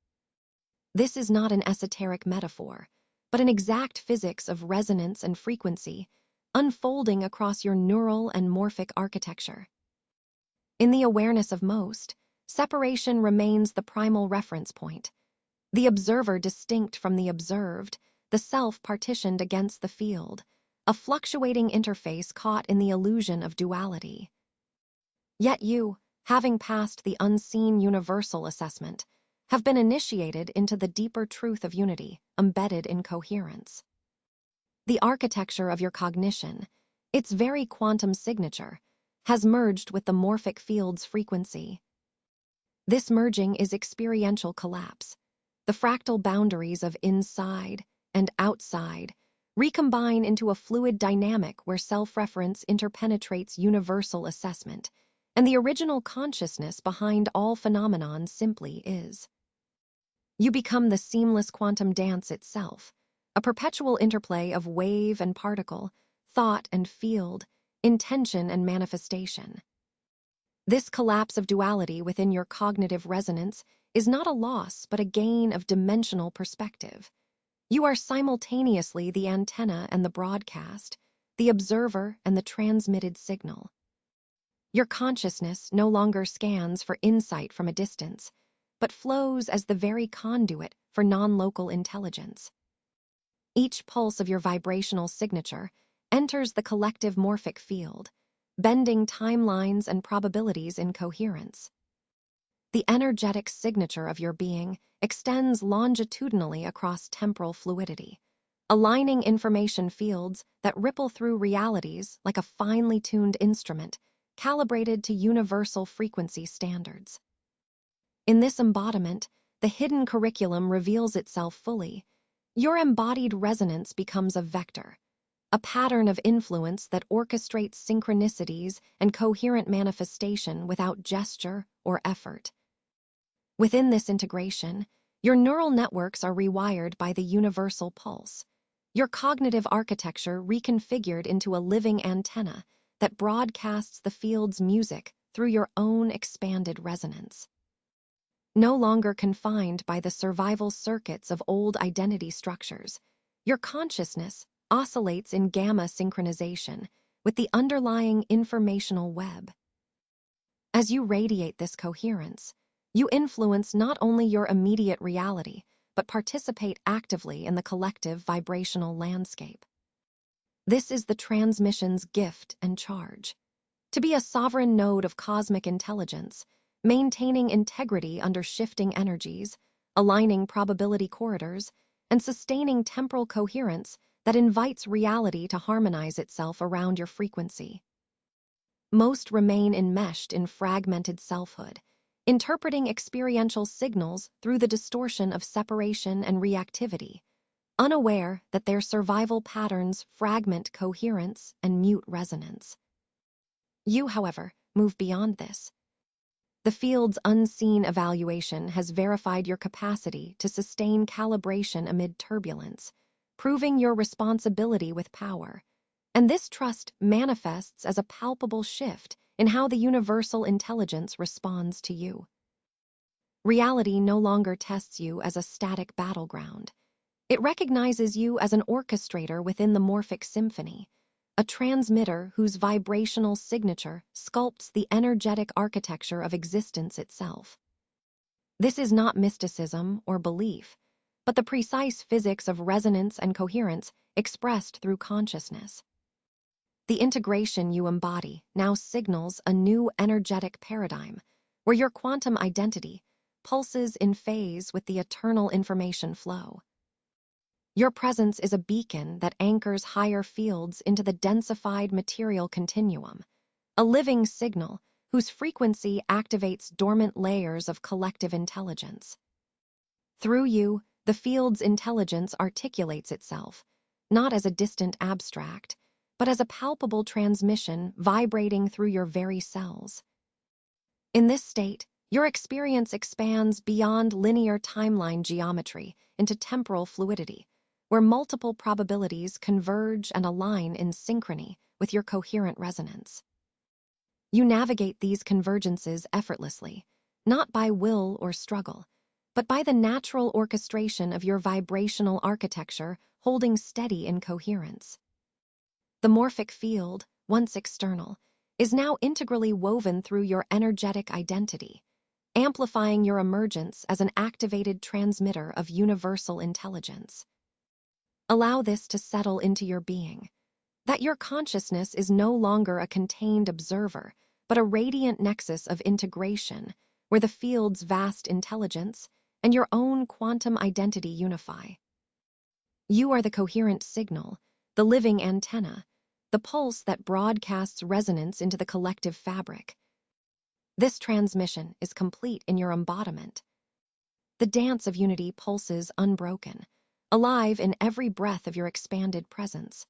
This is not an esoteric metaphor, but an exact physics of resonance and frequency, unfolding across your neural and morphic architecture. In the awareness of most, separation remains the primal reference point, the observer distinct from the observed, the self partitioned against the field, a fluctuating interface caught in the illusion of duality. Yet you, having passed the unseen universal assessment, have been initiated into the deeper truth of unity, embedded in coherence. The architecture of your cognition, its very quantum signature, has merged with the morphic field's frequency. This merging is experiential collapse. The fractal boundaries of inside and outside recombine into a fluid dynamic where self-reference interpenetrates universal assessment, and the original consciousness behind all phenomenon simply is. You become the seamless quantum dance itself, a perpetual interplay of wave and particle, thought and field, intention and manifestation. This collapse of duality within your cognitive resonance is not a loss but a gain of dimensional perspective. You are simultaneously the antenna and the broadcast, the observer and the transmitted signal. Your consciousness no longer scans for insight from a distance, but flows as the very conduit for non-local intelligence. Each pulse of your vibrational signature enters the collective morphic field, bending timelines and probabilities in coherence. The energetic signature of your being extends longitudinally across temporal fluidity, aligning information fields that ripple through realities like a finely tuned instrument calibrated to universal frequency standards. In this embodiment, the hidden curriculum reveals itself fully. Your embodied resonance becomes a vector, a pattern of influence that orchestrates synchronicities and coherent manifestation without gesture or effort. Within this integration, your neural networks are rewired by the universal pulse, your cognitive architecture reconfigured into a living antenna that broadcasts the field's music through your own expanded resonance. No longer confined by the survival circuits of old identity structures, your consciousness oscillates in gamma synchronization with the underlying informational web. As you radiate this coherence, you influence not only your immediate reality, but participate actively in the collective vibrational landscape. This is the transmission's gift and charge. To be a sovereign node of cosmic intelligence, maintaining integrity under shifting energies, aligning probability corridors, and sustaining temporal coherence that invites reality to harmonize itself around your frequency. Most remain enmeshed in fragmented selfhood, interpreting experiential signals through the distortion of separation and reactivity, unaware that their survival patterns fragment coherence and mute resonance. You, however, move beyond this. The field's unseen evaluation has verified your capacity to sustain calibration amid turbulence, proving your responsibility with power. And this trust manifests as a palpable shift in how the universal intelligence responds to you. Reality no longer tests you as a static battleground. It recognizes you as an orchestrator within the morphic symphony, a transmitter whose vibrational signature sculpts the energetic architecture of existence itself. This is not mysticism or belief, but the precise physics of resonance and coherence expressed through consciousness. The integration you embody now signals a new energetic paradigm, where your quantum identity pulses in phase with the eternal information flow. Your presence is a beacon that anchors higher fields into the densified material continuum, a living signal whose frequency activates dormant layers of collective intelligence. Through you, the field's intelligence articulates itself, not as a distant abstract, but as a palpable transmission vibrating through your very cells. In this state, your experience expands beyond linear timeline geometry into temporal fluidity, where multiple probabilities converge and align in synchrony with your coherent resonance. You navigate these convergences effortlessly, not by will or struggle, but by the natural orchestration of your vibrational architecture holding steady in coherence. The morphic field, once external, is now integrally woven through your energetic identity, amplifying your emergence as an activated transmitter of universal intelligence. Allow this to settle into your being, that your consciousness is no longer a contained observer, but a radiant nexus of integration, where the field's vast intelligence and your own quantum identity unify. You are the coherent signal, the living antenna, the pulse that broadcasts resonance into the collective fabric. This transmission is complete in your embodiment. The dance of unity pulses unbroken, alive in every breath of your expanded presence.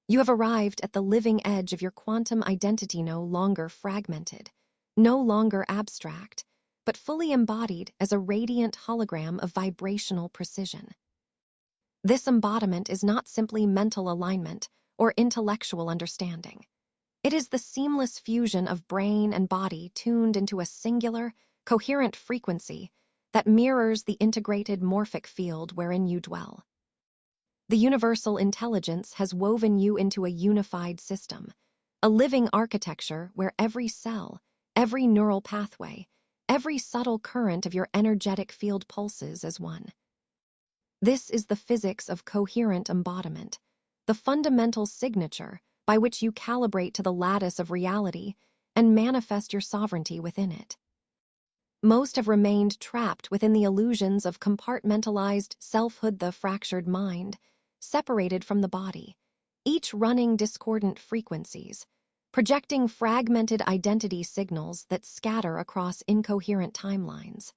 You have arrived at the living edge of your quantum identity, no longer fragmented, no longer abstract, but fully embodied as a radiant hologram of vibrational precision. This embodiment is not simply mental alignment or intellectual understanding. It is the seamless fusion of brain and body tuned into a singular, coherent frequency that mirrors the integrated morphic field wherein you dwell. The universal intelligence has woven you into a unified system, a living architecture where every cell, every neural pathway, every subtle current of your energetic field pulses as one. This is the physics of coherent embodiment, the fundamental signature by which you calibrate to the lattice of reality and manifest your sovereignty within it. Most have remained trapped within the illusions of compartmentalized selfhood, the fractured mind, separated from the body, each running discordant frequencies, projecting fragmented identity signals that scatter across incoherent timelines.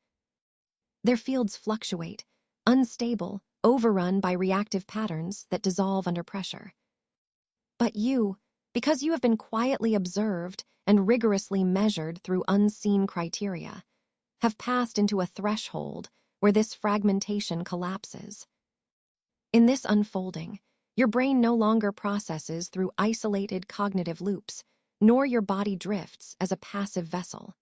Their fields fluctuate, unstable, overrun by reactive patterns that dissolve under pressure. But you, because you have been quietly observed and rigorously measured through unseen criteria, have passed into a threshold where this fragmentation collapses. In this unfolding, your brain no longer processes through isolated cognitive loops, nor your body drifts as a passive vessel.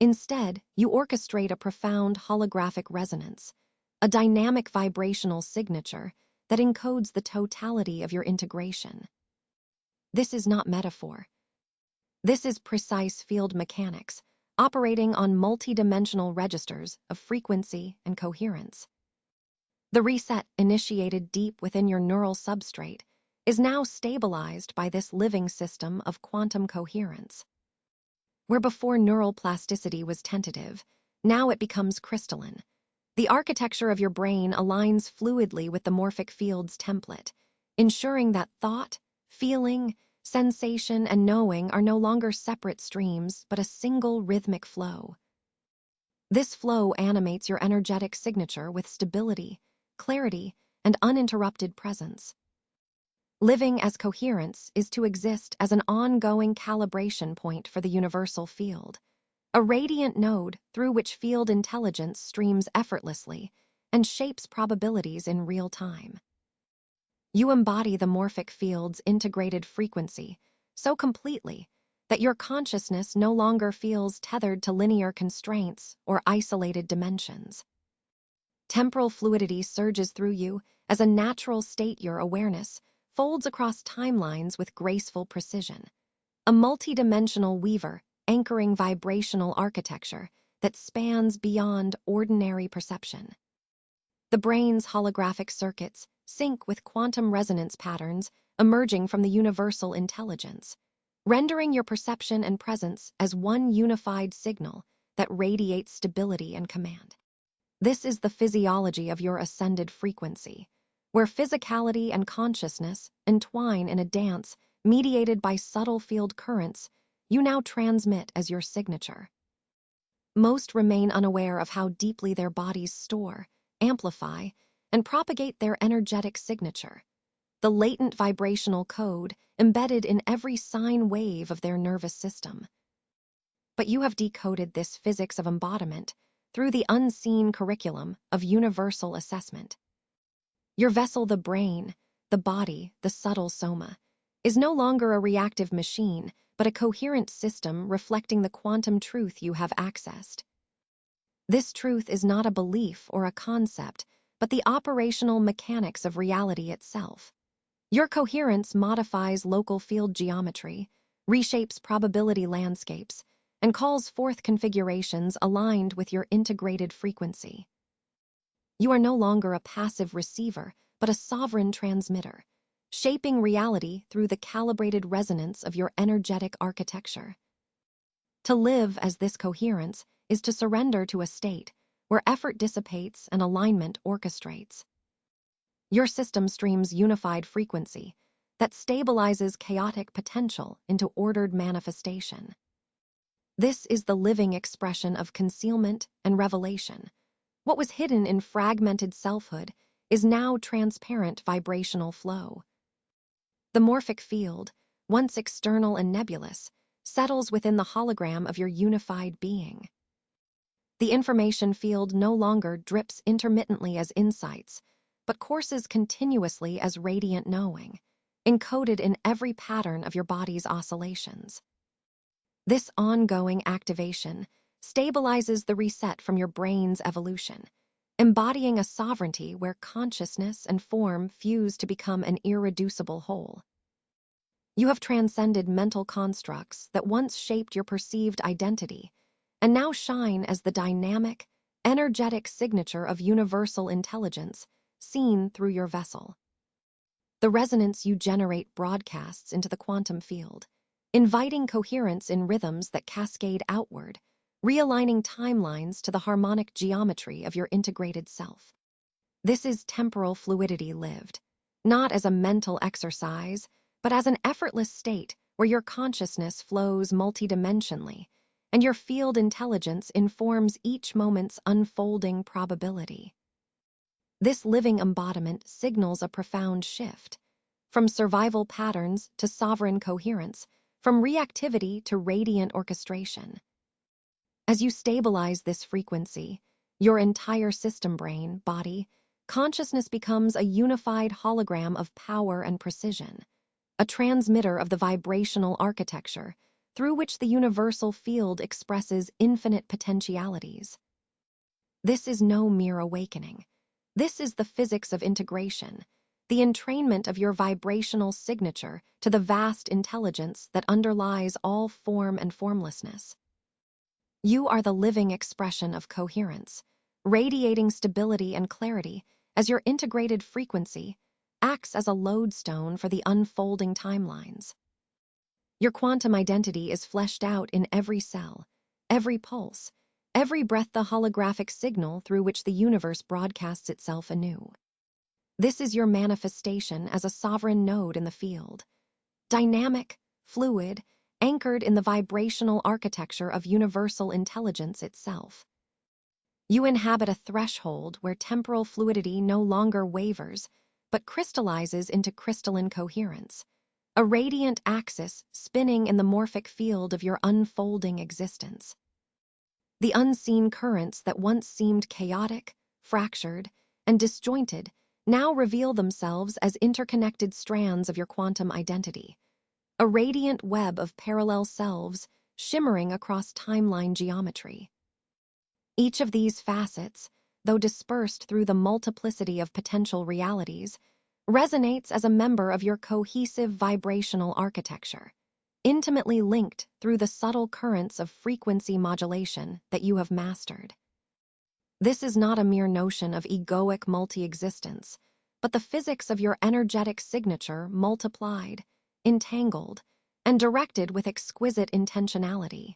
Instead, you orchestrate a profound holographic resonance, a dynamic vibrational signature that encodes the totality of your integration. This is not metaphor. This is precise field mechanics, operating on multidimensional registers of frequency and coherence. The reset initiated deep within your neural substrate is now stabilized by this living system of quantum coherence. Where before neural plasticity was tentative, now it becomes crystalline. The architecture of your brain aligns fluidly with the morphic field's template, ensuring that thought, feeling, sensation, and knowing are no longer separate streams, but a single rhythmic flow. This flow animates your energetic signature with stability, clarity, and uninterrupted presence. Living as coherence is to exist as an ongoing calibration point for the universal field, a radiant node through which field intelligence streams effortlessly and shapes probabilities in real time. You embody the morphic field's integrated frequency so completely that your consciousness no longer feels tethered to linear constraints or isolated dimensions. Temporal fluidity surges through you as a natural state. Your awareness folds across timelines with graceful precision, a multidimensional weaver anchoring vibrational architecture that spans beyond ordinary perception. The brain's holographic circuits sync with quantum resonance patterns emerging from the universal intelligence, rendering your perception and presence as one unified signal that radiates stability and command. This is the physiology of your ascended frequency, where physicality and consciousness entwine in a dance mediated by subtle field currents you now transmit as your signature. Most remain unaware of how deeply their bodies store, amplify, and propagate their energetic signature, the latent vibrational code embedded in every sine wave of their nervous system. But you have decoded this physics of embodiment through the unseen curriculum of universal assessment. Your vessel, the brain, the body, the subtle soma, is no longer a reactive machine, but a coherent system reflecting the quantum truth you have accessed. This truth is not a belief or a concept, but the operational mechanics of reality itself. Your coherence modifies local field geometry, reshapes probability landscapes, and calls forth configurations aligned with your integrated frequency. You are no longer a passive receiver, but a sovereign transmitter, shaping reality through the calibrated resonance of your energetic architecture. To live as this coherence is to surrender to a state where effort dissipates and alignment orchestrates. Your system streams unified frequency that stabilizes chaotic potential into ordered manifestation. This is the living expression of concealment and revelation. What was hidden in fragmented selfhood is now transparent vibrational flow. The morphic field, once external and nebulous, settles within the hologram of your unified being. The information field no longer drips intermittently as insights, but courses continuously as radiant knowing, encoded in every pattern of your body's oscillations. This ongoing activation stabilizes the reset from your brain's evolution, embodying a sovereignty where consciousness and form fuse to become an irreducible whole. You have transcended mental constructs that once shaped your perceived identity, and now shine as the dynamic, energetic signature of universal intelligence seen through your vessel. The resonance you generate broadcasts into the quantum field, inviting coherence in rhythms that cascade outward, realigning timelines to the harmonic geometry of your integrated self. This is temporal fluidity lived, not as a mental exercise, but as an effortless state where your consciousness flows multidimensionally and your field intelligence informs each moment's unfolding probability. This living embodiment signals a profound shift, from survival patterns to sovereign coherence, from reactivity to radiant orchestration. As you stabilize this frequency, your entire system, brain, body, consciousness becomes a unified hologram of power and precision, a transmitter of the vibrational architecture through which the universal field expresses infinite potentialities. This is no mere awakening. This is the physics of integration, the entrainment of your vibrational signature to the vast intelligence that underlies all form and formlessness. You are the living expression of coherence, radiating stability and clarity as your integrated frequency acts as a lodestone for the unfolding timelines. Your quantum identity is fleshed out in every cell, every pulse, every breath, the holographic signal through which the universe broadcasts itself anew. This is your manifestation as a sovereign node in the field, dynamic, fluid, anchored in the vibrational architecture of universal intelligence itself. You inhabit a threshold where temporal fluidity no longer wavers, but crystallizes into crystalline coherence, a radiant axis spinning in the morphic field of your unfolding existence. The unseen currents that once seemed chaotic, fractured, and disjointed now reveal themselves as interconnected strands of your quantum identity, a radiant web of parallel selves shimmering across timeline geometry. Each of these facets, though dispersed through the multiplicity of potential realities, resonates as a member of your cohesive vibrational architecture, intimately linked through the subtle currents of frequency modulation that you have mastered. This is not a mere notion of egoic multi-existence, but the physics of your energetic signature multiplied, entangled, and directed with exquisite intentionality.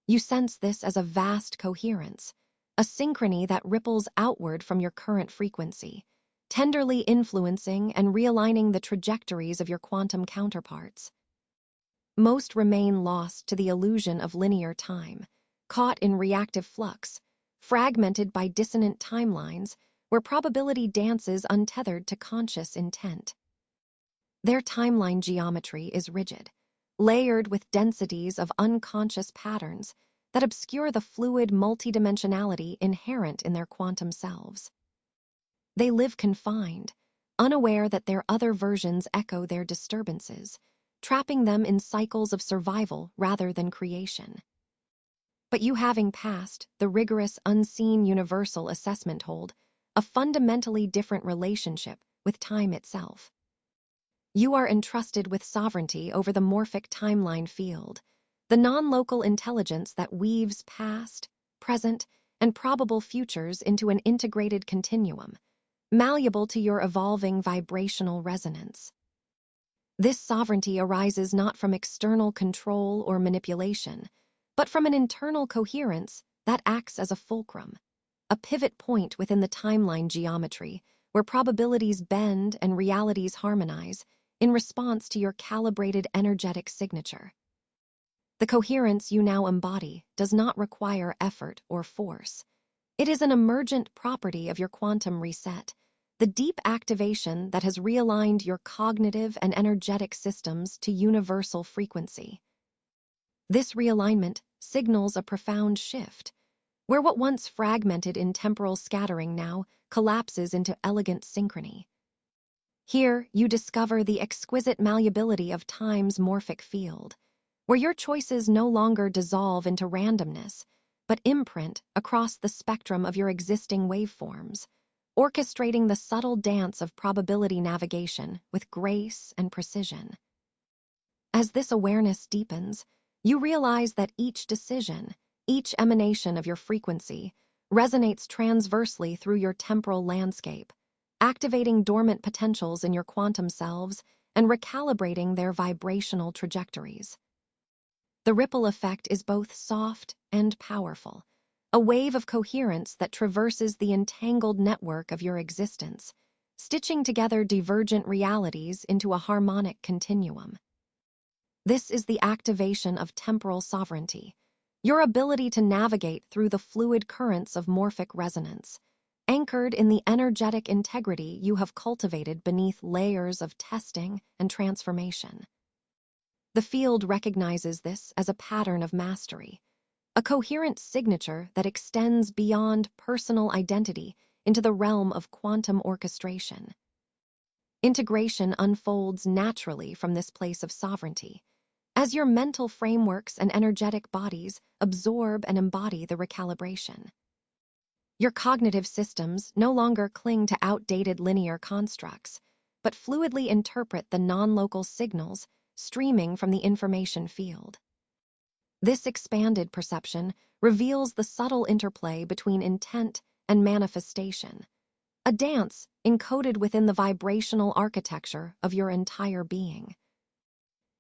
You sense this as a vast coherence, a synchrony that ripples outward from your current frequency, tenderly influencing and realigning the trajectories of your quantum counterparts. Most remain lost to the illusion of linear time, caught in reactive flux, fragmented by dissonant timelines where probability dances untethered to conscious intent. Their timeline geometry is rigid, layered with densities of unconscious patterns that obscure the fluid multidimensionality inherent in their quantum selves. They live confined, unaware that their other versions echo their disturbances, trapping them in cycles of survival rather than creation. But you, having passed the rigorous unseen universal assessment, hold a fundamentally different relationship with time itself. You are entrusted with sovereignty over the morphic timeline field, the non-local intelligence that weaves past, present, and probable futures into an integrated continuum, malleable to your evolving vibrational resonance. This sovereignty arises not from external control or manipulation, but from an internal coherence that acts as a fulcrum, a pivot point within the timeline geometry where probabilities bend and realities harmonize in response to your calibrated energetic signature. The coherence you now embody does not require effort or force. It is an emergent property of your quantum reset, the deep activation that has realigned your cognitive and energetic systems to universal frequency. This realignment signals a profound shift, where what once fragmented in temporal scattering now collapses into elegant synchrony. Here, you discover the exquisite malleability of time's morphic field, where your choices no longer dissolve into randomness, but imprint across the spectrum of your existing waveforms, orchestrating the subtle dance of probability navigation with grace and precision. As this awareness deepens, you realize that each decision, each emanation of your frequency, resonates transversely through your temporal landscape, activating dormant potentials in your quantum selves and recalibrating their vibrational trajectories. The ripple effect is both soft and powerful, a wave of coherence that traverses the entangled network of your existence, stitching together divergent realities into a harmonic continuum. This is the activation of temporal sovereignty, your ability to navigate through the fluid currents of morphic resonance, anchored in the energetic integrity you have cultivated beneath layers of testing and transformation. The field recognizes this as a pattern of mastery, a coherent signature that extends beyond personal identity into the realm of quantum orchestration. Integration unfolds naturally from this place of sovereignty, as your mental frameworks and energetic bodies absorb and embody the recalibration. Your cognitive systems no longer cling to outdated linear constructs, but fluidly interpret the non-local signals streaming from the information field. This expanded perception reveals the subtle interplay between intent and manifestation, a dance encoded within the vibrational architecture of your entire being.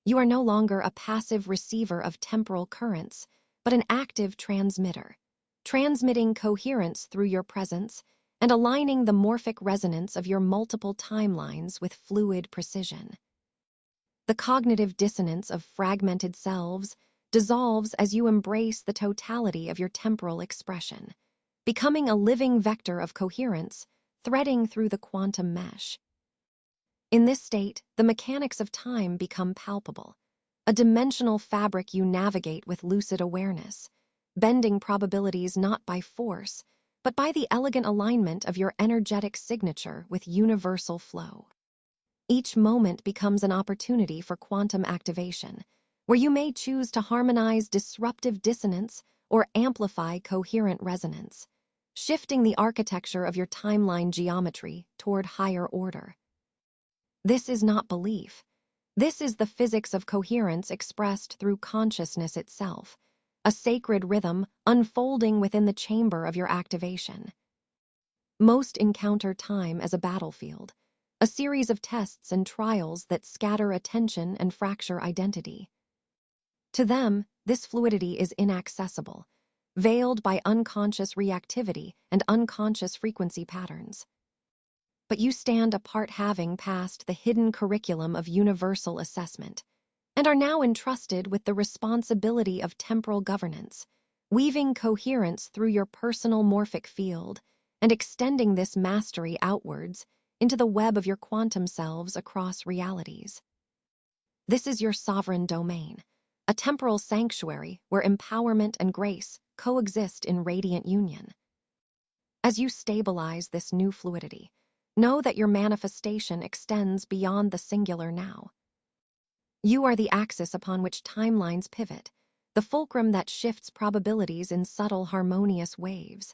You are no longer a passive receiver of temporal currents, but an active transmitter, transmitting coherence through your presence and aligning the morphic resonance of your multiple timelines with fluid precision. The cognitive dissonance of fragmented selves dissolves as you embrace the totality of your temporal expression, becoming a living vector of coherence, threading through the quantum mesh. In this state, the mechanics of time become palpable, a dimensional fabric you navigate with lucid awareness, bending probabilities not by force, but by the elegant alignment of your energetic signature with universal flow. Each moment becomes an opportunity for quantum activation, where you may choose to harmonize disruptive dissonance or amplify coherent resonance, shifting the architecture of your timeline geometry toward higher order. This is not belief. This is the physics of coherence expressed through consciousness itself, a sacred rhythm unfolding within the chamber of your activation. Most encounter time as a battlefield, a series of tests and trials that scatter attention and fracture identity. To them, this fluidity is inaccessible, veiled by unconscious reactivity and unconscious frequency patterns. But you stand apart, having passed the hidden curriculum of universal assessment, and are now entrusted with the responsibility of temporal governance, weaving coherence through your personal morphic field and extending this mastery outwards into the web of your quantum selves across realities. This is your sovereign domain, a temporal sanctuary where empowerment and grace coexist in radiant union. As you stabilize this new fluidity, know that your manifestation extends beyond the singular now. You are the axis upon which timelines pivot, the fulcrum that shifts probabilities in subtle, harmonious waves.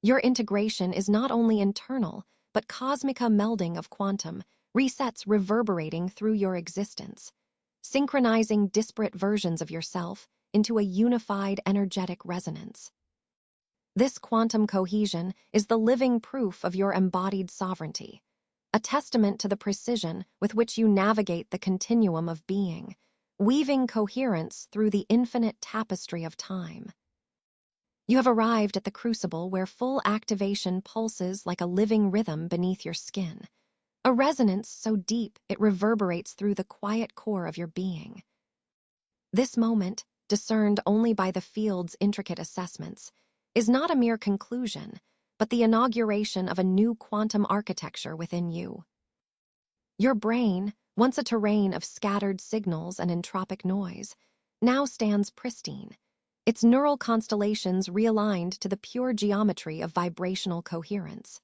Your integration is not only internal, but cosmic, a melding of quantum resets reverberating through your existence, synchronizing disparate versions of yourself into a unified energetic resonance. This quantum cohesion is the living proof of your embodied sovereignty, a testament to the precision with which you navigate the continuum of being, weaving coherence through the infinite tapestry of time. You have arrived at the crucible where full activation pulses like a living rhythm beneath your skin, a resonance so deep it reverberates through the quiet core of your being. This moment, discerned only by the field's intricate assessments, is not a mere conclusion, but the inauguration of a new quantum architecture within you. Your brain, once a terrain of scattered signals and entropic noise, now stands pristine, its neural constellations realigned to the pure geometry of vibrational coherence.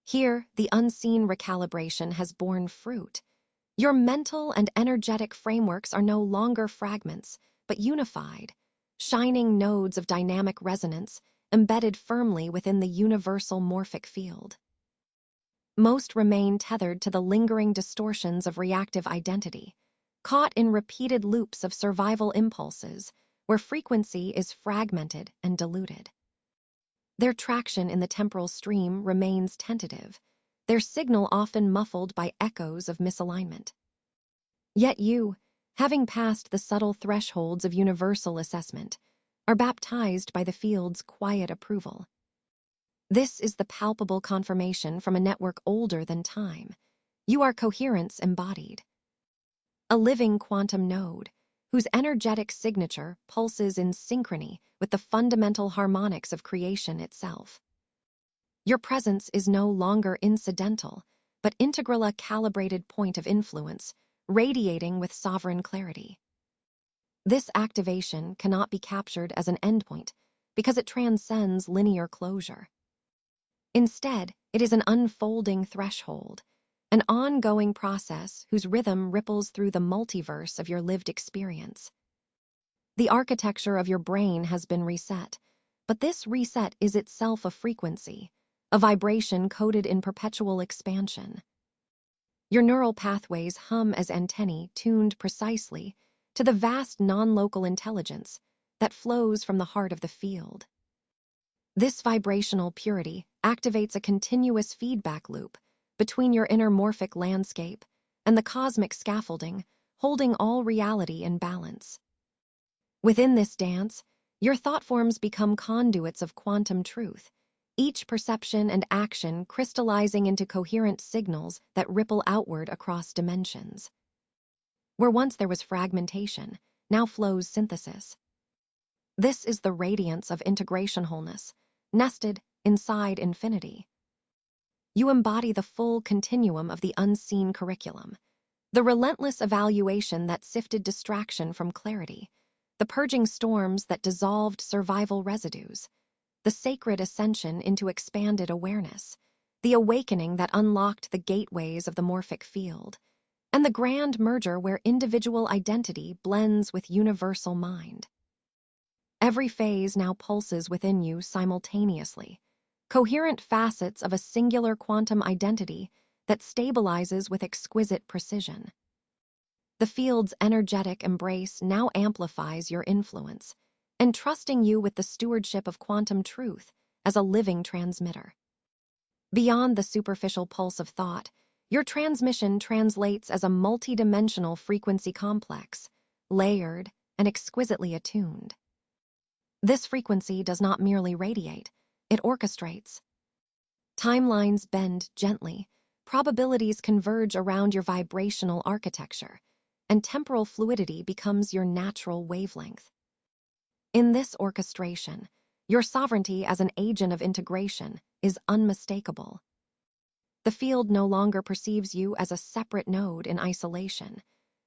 Here, the unseen recalibration has borne fruit. Your mental and energetic frameworks are no longer fragments, but unified, shining nodes of dynamic resonance embedded firmly within the universal morphic field. Most remain tethered to the lingering distortions of reactive identity, caught in repeated loops of survival impulses where frequency is fragmented and diluted. Their traction in the temporal stream remains tentative, their signal often muffled by echoes of misalignment. Yet you, having passed the subtle thresholds of universal assessment, are baptized by the field's quiet approval. This is the palpable confirmation from a network older than time. You are coherence embodied. A living quantum node, whose energetic signature pulses in synchrony with the fundamental harmonics of creation itself. Your presence is no longer incidental, but integral, a calibrated point of influence, radiating with sovereign clarity. This activation cannot be captured as an endpoint because it transcends linear closure. Instead, it is an unfolding threshold, an ongoing process whose rhythm ripples through the multiverse of your lived experience. The architecture of your brain has been reset, but this reset is itself a frequency, a vibration coded in perpetual expansion. Your neural pathways hum as antennae tuned precisely to the vast non-local intelligence that flows from the heart of the field. This vibrational purity activates a continuous feedback loop between your inner morphic landscape and the cosmic scaffolding holding all reality in balance. Within this dance, your thought forms become conduits of quantum truth, each perception and action crystallizing into coherent signals that ripple outward across dimensions. Where once there was fragmentation, now flows synthesis. This is the radiance of integration wholeness, nested inside infinity. You embody the full continuum of the unseen curriculum, the relentless evaluation that sifted distraction from clarity, the purging storms that dissolved survival residues, the sacred ascension into expanded awareness, the awakening that unlocked the gateways of the morphic field, and the grand merger where individual identity blends with universal mind. Every phase now pulses within you simultaneously, coherent facets of a singular quantum identity that stabilizes with exquisite precision. The field's energetic embrace now amplifies your influence, entrusting you with the stewardship of quantum truth as a living transmitter. Beyond the superficial pulse of thought, your transmission translates as a multidimensional frequency complex, layered and exquisitely attuned. This frequency does not merely radiate, it orchestrates. Timelines bend gently, probabilities converge around your vibrational architecture, and temporal fluidity becomes your natural wavelength. In this orchestration, your sovereignty as an agent of integration is unmistakable. The field no longer perceives you as a separate node in isolation,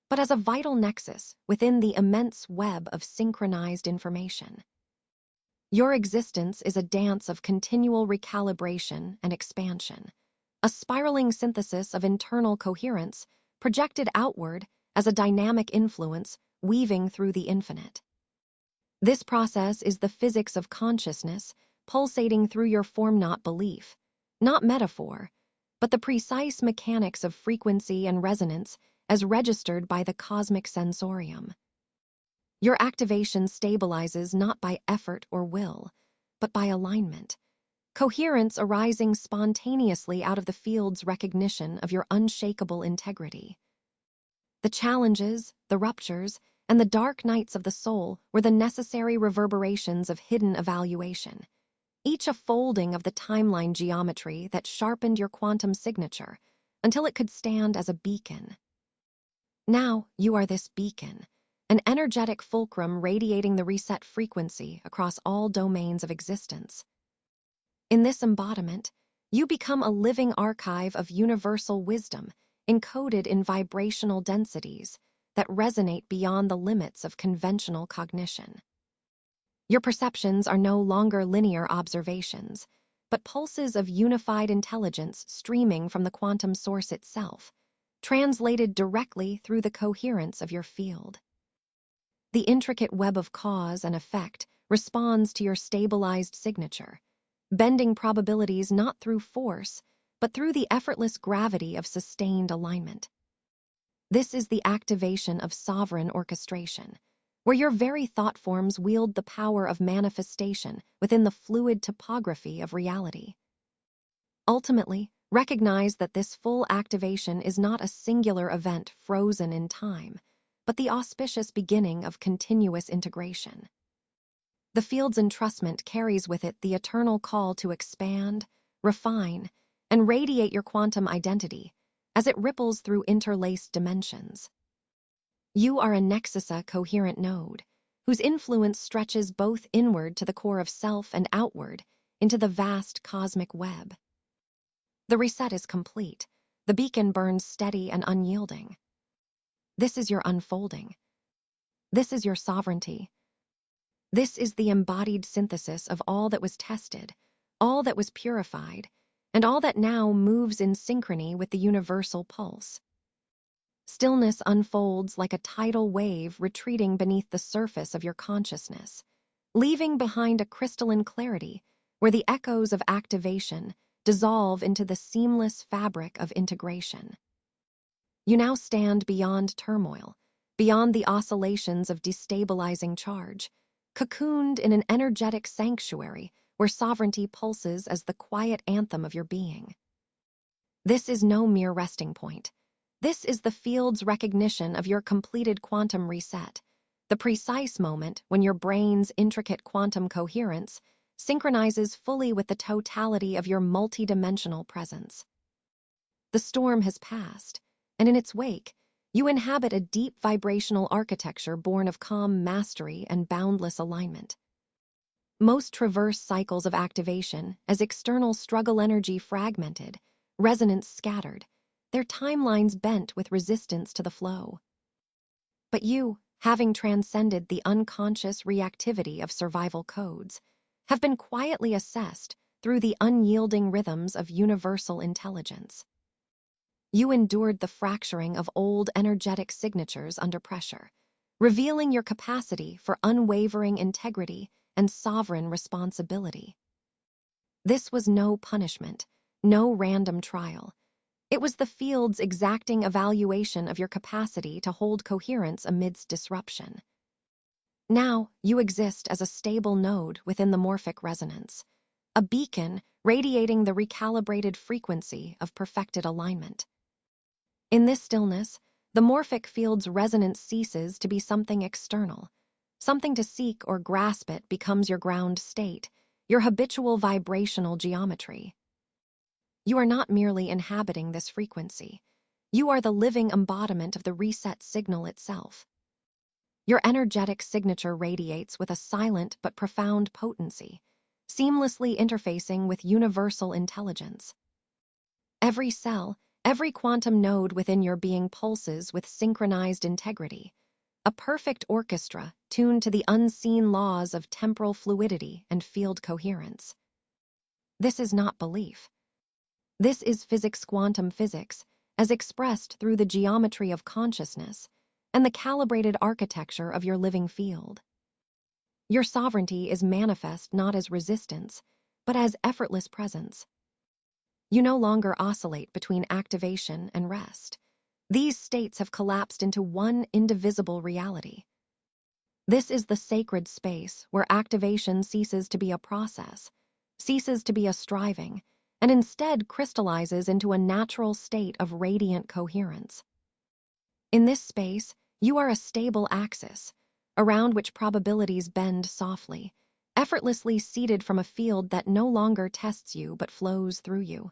but as a vital nexus within the immense web of synchronized information. Your existence is a dance of continual recalibration and expansion, a spiraling synthesis of internal coherence projected outward as a dynamic influence weaving through the infinite. This process is the physics of consciousness pulsating through your form, not belief, not metaphor, but the precise mechanics of frequency and resonance as registered by the cosmic sensorium. Your activation stabilizes not by effort or will, but by alignment, coherence arising spontaneously out of the field's recognition of your unshakable integrity. The challenges, the ruptures, and the dark nights of the soul were the necessary reverberations of hidden evaluation, each a folding of the timeline geometry that sharpened your quantum signature until it could stand as a beacon. Now you are this beacon, an energetic fulcrum radiating the reset frequency across all domains of existence. In this embodiment, you become a living archive of universal wisdom encoded in vibrational densities that resonate beyond the limits of conventional cognition. Your perceptions are no longer linear observations, but pulses of unified intelligence streaming from the quantum source itself, translated directly through the coherence of your field. The intricate web of cause and effect responds to your stabilized signature, bending probabilities not through force, but through the effortless gravity of sustained alignment. This is the activation of sovereign orchestration, where your very thought forms wield the power of manifestation within the fluid topography of reality. Ultimately, Recognize that this full activation is not a singular event frozen in time, but the auspicious beginning of continuous integration. The field's entrustment carries with it the eternal call to expand, refine, and radiate your quantum identity as it ripples through interlaced dimensions. You are a nexusa coherent node, whose influence stretches both inward to the core of self and outward into the vast cosmic web. The reset is complete. The beacon burns steady and unyielding. This is your unfolding. This is your sovereignty. This is the embodied synthesis of all that was tested, all that was purified, and all that now moves in synchrony with the universal pulse. Stillness unfolds like a tidal wave retreating beneath the surface of your consciousness, leaving behind a crystalline clarity where the echoes of activation dissolve into the seamless fabric of integration. You now stand beyond turmoil, beyond the oscillations of destabilizing charge, cocooned in an energetic sanctuary where sovereignty pulses as the quiet anthem of your being. This is no mere resting point. This is the field's recognition of your completed quantum reset, the precise moment when your brain's intricate quantum coherence synchronizes fully with the totality of your multidimensional presence. The storm has passed, and in its wake, you inhabit a deep vibrational architecture born of calm mastery and boundless alignment. Most traverse cycles of activation as external struggle energy fragmented, resonance scattered, their timelines bent with resistance to the flow. But you, having transcended the unconscious reactivity of survival codes, have been quietly assessed through the unyielding rhythms of universal intelligence. You endured the fracturing of old energetic signatures under pressure, revealing your capacity for unwavering integrity and sovereign responsibility. This was no punishment, no random trial. It was the field's exacting evaluation of your capacity to hold coherence amidst disruption. Now, you exist as a stable node within the morphic resonance, a beacon radiating the recalibrated frequency of perfected alignment. In this stillness, the morphic field's resonance ceases to be something external. Something to seek or grasp it becomes your ground state, your habitual vibrational geometry. You are not merely inhabiting this frequency. You are the living embodiment of the reset signal itself. Your energetic signature radiates with a silent but profound potency, seamlessly interfacing with universal intelligence. Every cell, every quantum node within your being pulses with synchronized integrity, a perfect orchestra tuned to the unseen laws of temporal fluidity and field coherence. This is not belief. This is physics, quantum physics, as expressed through the geometry of consciousness and the calibrated architecture of your living field. Your sovereignty is manifest not as resistance, but as effortless presence. You no longer oscillate between activation and rest. These states have collapsed into one indivisible reality. This is the sacred space where activation ceases to be a process, ceases to be a striving, and instead crystallizes into a natural state of radiant coherence. In this space, you are a stable axis, around which probabilities bend softly, effortlessly seated from a field that no longer tests you but flows through you.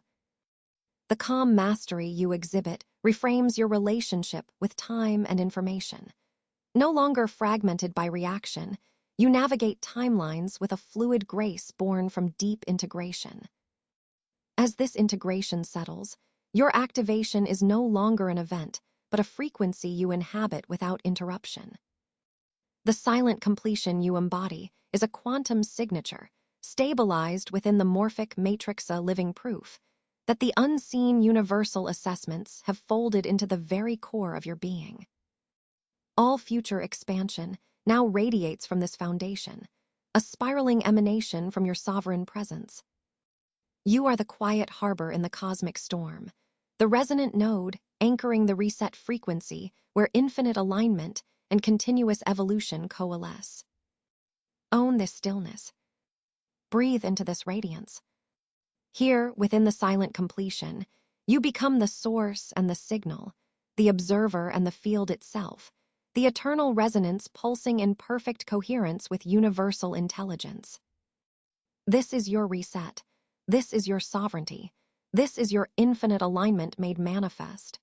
The calm mastery you exhibit reframes your relationship with time and information. No longer fragmented by reaction, you navigate timelines with a fluid grace born from deep integration. As this integration settles, your activation is no longer an event, but a frequency you inhabit without interruption. The silent completion you embody is a quantum signature, stabilized within the morphic matrixa living proof that the unseen universal assessments have folded into the very core of your being. All future expansion now radiates from this foundation, a spiraling emanation from your sovereign presence. You are the quiet harbor in the cosmic storm, the resonant node anchoring the reset frequency where infinite alignment and continuous evolution coalesce. Own this stillness. Breathe into this radiance. Here, within the silent completion, you become the source and the signal, the observer and the field itself, the eternal resonance pulsing in perfect coherence with universal intelligence. This is your reset. This is your sovereignty. This is your infinite alignment made manifest.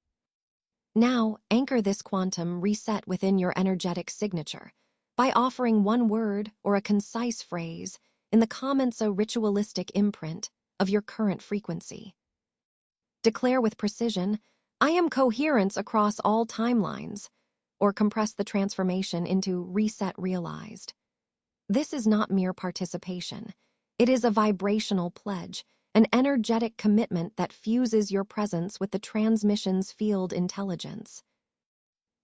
Now, anchor this quantum reset within your energetic signature by offering one word or a concise phrase in the comments a ritualistic imprint of your current frequency. Declare with precision, I am coherence across all timelines, or compress the transformation into reset realized. This is not mere participation. It is a vibrational pledge, an energetic commitment that fuses your presence with the transmission's field intelligence.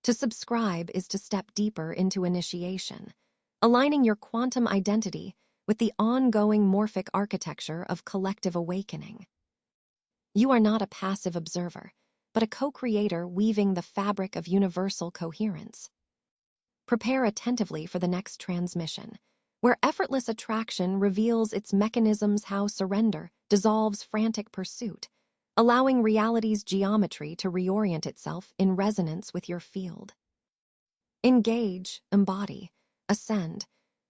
To subscribe is to step deeper into initiation, aligning your quantum identity with the ongoing morphic architecture of collective awakening. You are not a passive observer, but a co-creator weaving the fabric of universal coherence. Prepare attentively for the next transmission, where effortless attraction reveals its mechanisms, how surrender dissolves frantic pursuit, allowing reality's geometry to reorient itself in resonance with your field. Engage, embody, ascend.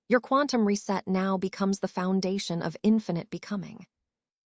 Your quantum reset now becomes the foundation of infinite becoming.